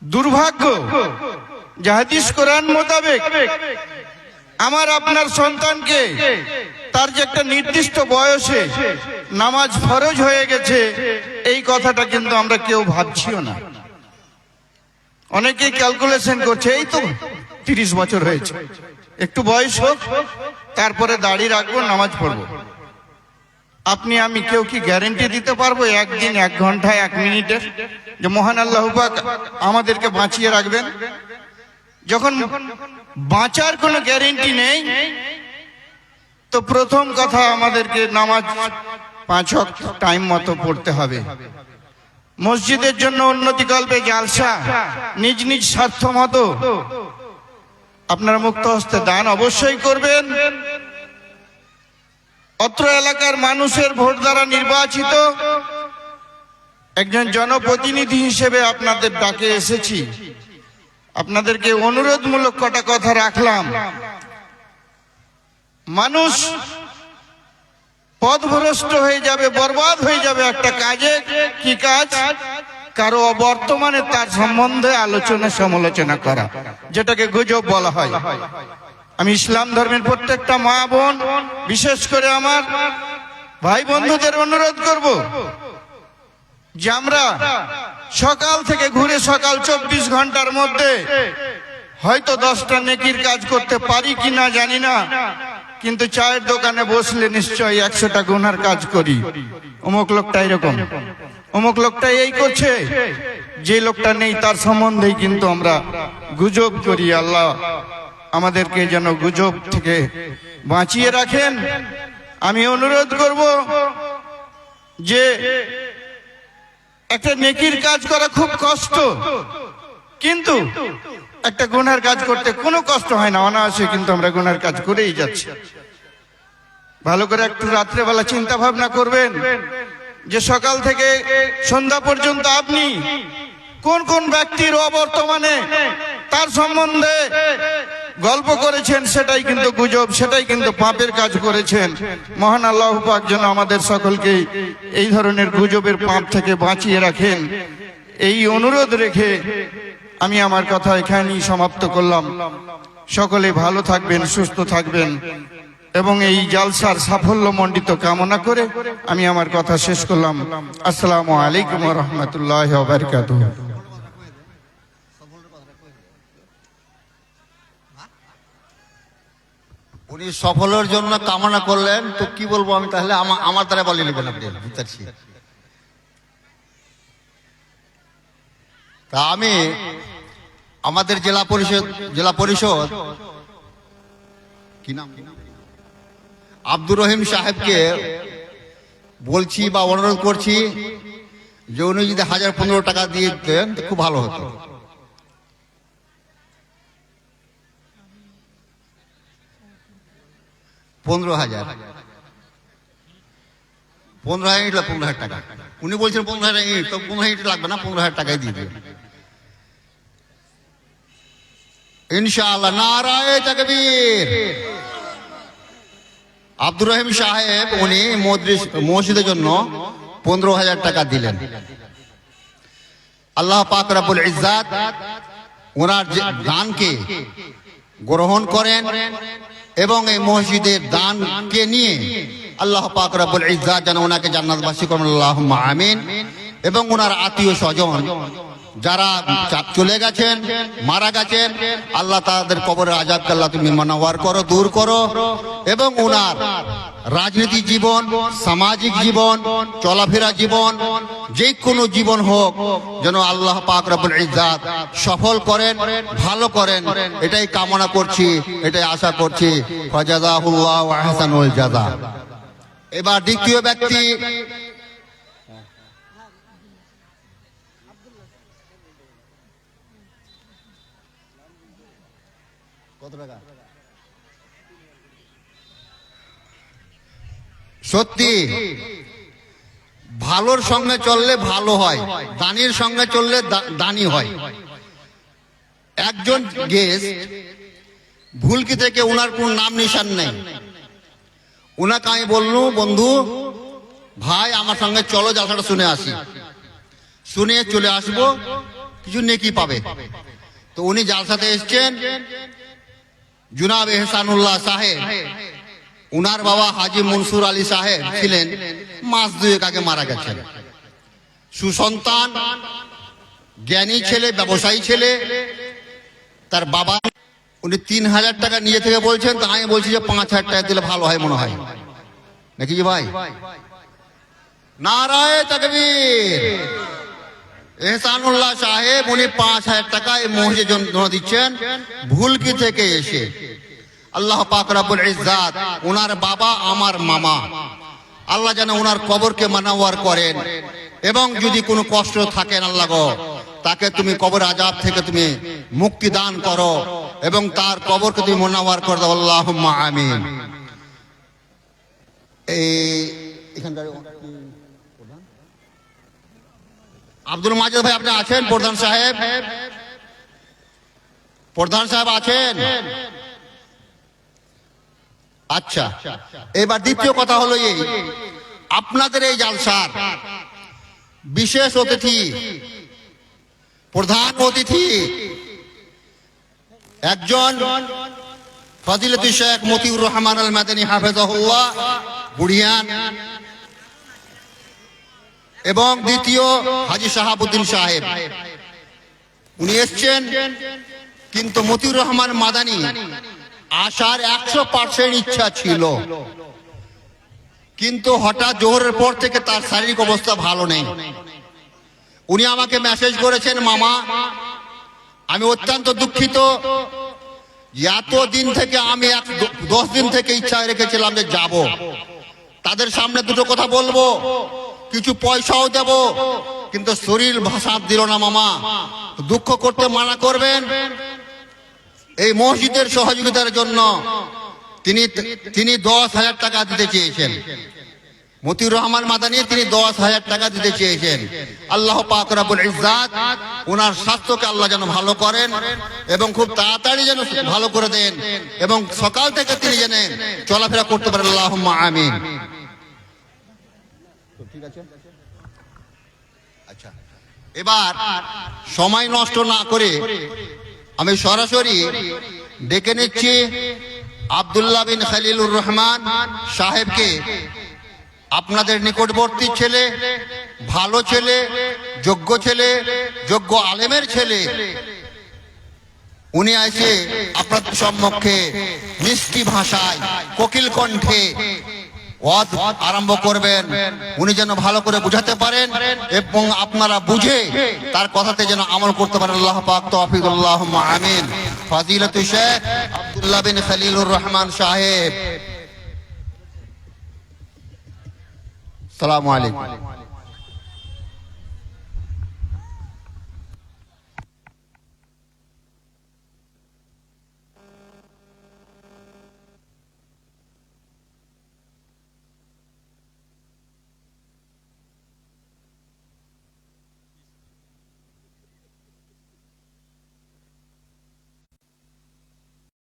দুর্ভাগ্য যে হাদিস কোরআন মোতাবেক আমার আপনার সন্তানকে তার যে একটা নির্দিষ্ট বয়সে নামাজ ফরজ হয়ে গেছে এই কথাটা কিন্তু আমরা কেউ ভাবছিও না। অনেকেই ক্যালকুলেশন করছে এই তো 30 বছর হয়েছে, একটু বয়স হোক তারপরে দাড়ি রাখবো, নামাজ পড়বো। আপনি আমি কেউ কি গ্যারেন্টি দিতে পারবো একদিন, 1 ঘন্টায়, 1 মিনিটের যে মহান আল্লাহ পাক আমাদেরকে বাঁচিয়ে রাখবেন? যখন বাঁচার কোনো গ্যারেন্টি নেই তো প্রথম কথা আমাদেরকে নামাজ 5 ওয়াক্ত টাইম মতো পড়তে হবে। মসজিদের জন্য উন্নতিকল্পে জালসা নিজ নিজ স্বার্থ মতো আপনারা মুক্ত হস্তে দান অবশ্যই করবেন। অত্র এলাকার মানুষের ভোট দ্বারা নির্বাচিত একজন জনপ্রতিনিধি হিসেবে আপনাদের ডাকে এসেছি। আপনাদেরকে অনুরোধমূলক কটা কথা রাখলাম। মানুষ পথভ্রষ্ট হয়ে যাবে, বরবাদ হয়ে যাবে একটা কাজে। কি কাজ? কারো বর্তমানে তার সম্বন্ধে আলোচনা সমালোচনা করা, যেটাকে গুজব বলা হয়। আমি ইসলাম ধর্মের প্রত্যেকটা মা বোন, বিশেষ করে আমার ভাই বন্ধুদের অনুরোধ করব যে আমরা সকাল থেকে ঘুরে সকাল 24 ঘন্টার মধ্যে হয়তো 10টা নেকির কাজ করতে পারি কিনা জানি না, কিন্তু চায়ের দোকানে বসলে নিশ্চয়ই 100টা গুনার কাজ করি। অমুক লোকটা এরকম, অমুক লোকটা এই করছে, যে লোকটা নেই তার সম্বন্ধেই কিন্তু আমরা গুজব করি। আল্লাহ আমাদেরকে যেন গুজব থেকে বাঁচিয়ে রাখেন। আমি অনুরোধ করব যে একটা নেকির কাজ করা খুব কষ্ট, কিন্তু একটা গুনার কাজ করতে কোনো কষ্ট হয় না, অনায়াসে কিন্তু আমরা গুনার কাজ করেই যাচ্ছি। ভালো করে একটু রাত্রেবেলা চিন্তা ভাবনা করবেন যে সকাল থেকে সন্ধ্যা পর্যন্ত আপনি কোন কোন ব্যক্তির অবর্তমানে তার সম্বন্ধে গল্প করেছেন, সেটাই কিন্তু গুজব, সেটাই কিন্তু পাপের কাজ করেছেন। মহান আল্লাহ পাক যেন আমাদের সকলকে এই ধরনের গুজবের পাপ থেকে বাঁচিয়ে রাখেন, এই অনুরোধ রেখে আমি আমার কথা এখানেই সমাপ্ত করলাম। সকলে ভালো থাকবেন, সুস্থ থাকবেন এবং এই জালসার সাফল্য মণ্ডিত কামনা করে আমি আমার কথা শেষ করলাম। আসসালামু আলাইকুম ওয়া রাহমাতুল্লাহি ওয়া বারাকাতুহু। উনি সফলের জন্য কামনা করলেন, তো কি বলবো আমি, তাহলে আমার দ্বারা বলে নেবেন আপনি, বুঝতে। তা আমি আমাদের জেলা পরিষদ কি নাম, আব্দুর রহিম সাহেবকে বলছি বা অনুরোধ করছি যে উনি যদি 1015 টাকা দিয়ে দিতেন খুব ভালো হতো। 15,000 15,000 ইট 15,000 টাকা। উনি বলছেন 15,000 ইট, তো 15,000 ইট লাগবে না, 15,000 টাকাই দিয়ে দেবেন ইনশাআল্লাহ। নারায়ে তাকবীর। আব্দুর রহিম সাহেব উনি মসজিদের জন্য 15,000 টাকা দিলেন। আল্লাহ পাক রব্বুল ইজ্জাত ওনার দানকে গ্রহণ করেন এবং এই মসজিদের দানকে নিয়ে আল্লাহ পাক রব্বুল ইজ্জাত যেন ওনাকে জান্নাতবাসী করেন, আল্লাহুম্মা আমিন। এবং ওনার আত্মীয় স্বজন যারা চলে গেছেন, মারা গেছেন, আল্লাহ তাদের কবরের আযাবকে আল্লাহ তুমি মানাওয়ার করো, দূর করো। এবং ওনার রাজনীতি জীবন, সামাজিক জীবন, চলাফেরা জীবন, যে কোনো জীবন হোক যেন আল্লাহ পাক রব্বুল ইজ্জাত সফল করেন, ভালো করেন, এটাই কামনা করছি, এটাই আশা করছি। ফাজাযাহুল্লাহু আহসানুল জাযা। এবার দ্বিতীয় ব্যক্তি কত টাকা? সত্যি ভালোর সঙ্গে চললে ভালো হয়, দানির সঙ্গে চললে দানি হয়। একজন গেস্ট ভুলকি থেকে ওনার কোন নাম নিশান নেই, ওনাকে আমি বললু, বন্ধু ভাই আমার সঙ্গে চলো, জালসাটা শুনে আসি, শুনে চলে আসবো, কিছু নেকি পাবে। তো উনি জালসাতে এসছেন, জুনাব এহসানুল্লাহ সাহেব, উনার বাবা হাজি মনসুর আলী সাহেব ছিলেন, মাস দুয়েক আগে মারা গেছেন। সুসন্তান, জ্ঞানী ছেলে, ব্যবসায়ী ছেলে। তার বাবা উনি 3,000 টাকা নিয়ে থেকে বলছেন, তো আমি বলছি যে 5,000 টাকা দিলে ভালো হয় মনে হয় নাকি যে ভাই? নারায়ে তাকবীর। এহসানুল্লাহ সাহেব উনি 5,000 টাকা এই মসজিদের জন্য দিচ্ছেন, ভুলকি থেকে এসে। আল্লাহ পাক রব্বুল ইজ্জাত ওনার বাবা আমার মামা, আল্লাহ যেন ওনার কবরকে মানাওয়ার করেন। এবং যদি কোনো কষ্ট থাকেন আল্লাহ গো, তাকে তুমি কবর আযাব থেকে তুমি মুক্তি দান করো এবং তার কবরকে তুমি মানাওয়ার করে দাও, আল্লাহুম্মা আমিন। এখানকার আব্দুল মাজেদ ভাই আপনি আছেন? প্রধান সাহেব, প্রধান সাহেব আছেন? আচ্ছা, এবার দ্বিতীয় কথা হলো এই, আপনাদের এই জালসার বিশেষ অতিথি, প্রধান অতিথি একজন ফজিলতুল শেখ মতিউর রহমান আল মাদানী হাফেজাহুল্লাহ বুড়িয়ান, এবং দ্বিতীয় হাজী শাহাবুদ্দিন সাহেব উনি এসছেন। কিন্তু মতিউর রহমান মাদানী আসার 100% ইচ্ছা ছিল, কিন্তু হঠাৎ জোহরের পর থেকে তার শারীরিক অবস্থা ভালো নেই। উনি আমাকে মেসেজ করেছেন, মামা আমি অত্যন্ত দুঃখিত, এত দিন থেকে আমি 10 দিন থেকে ইচ্ছা রেখেছিলাম যে যাব, তাদের সামনে দুটো কথা বলবো, কিছু পয়সাও দেব, কিন্তু শরীর ভাষা দিল না মামা, দুঃখ করতে মানা করবেন। এই মসজিদের সহযোগিতার জন্য তিনি 10,000 টাকা দিতে চেয়েছেন। মতিউর রহমান মাদানী তিনি 10,000 টাকা দিতে চেয়েছেন। আল্লাহ পাক রব্বুল ইজ্জাত ওনার স্বাস্থ্যকে আল্লাহ যেন ভালো করেন এবং খুব তাড়াতাড়ি যেন ভালো করে দেন এবং সকাল থেকে তিনি যেন চলাফেরা করতে পারেন, আল্লাহুম্মা আমিন। ঠিক আছে, আচ্ছা, এবার সময় নষ্ট না করে আমি সরাসরি ডেকে নিচ্ছি আব্দুল্লাহ বিন খলিলুর রহমান সাহেবকে। আপনাদের নিকটবর্তী ছেলে, ভালো ছেলে, যোগ্য আলেমের ছেলে। উনি এসে আপনাদের সম্মুখে মিষ্টি ভাষায়, কোকিল কণ্ঠে ওয়াজ আরম্ভ করবেন। উনি যেন ভালো করে বুঝাতে পারেন এবং আপনারা বুঝে তার কথাতে যেন আমল করতে পারেন। আল্লাহ পাক তৌফিক, আল্লাহুম্মা আমিন। ফাজিলাতুল শেখ আব্দুল্লাহ বিন খলিলুর রহমান সাহেব, আসসালামু আলাইকুম।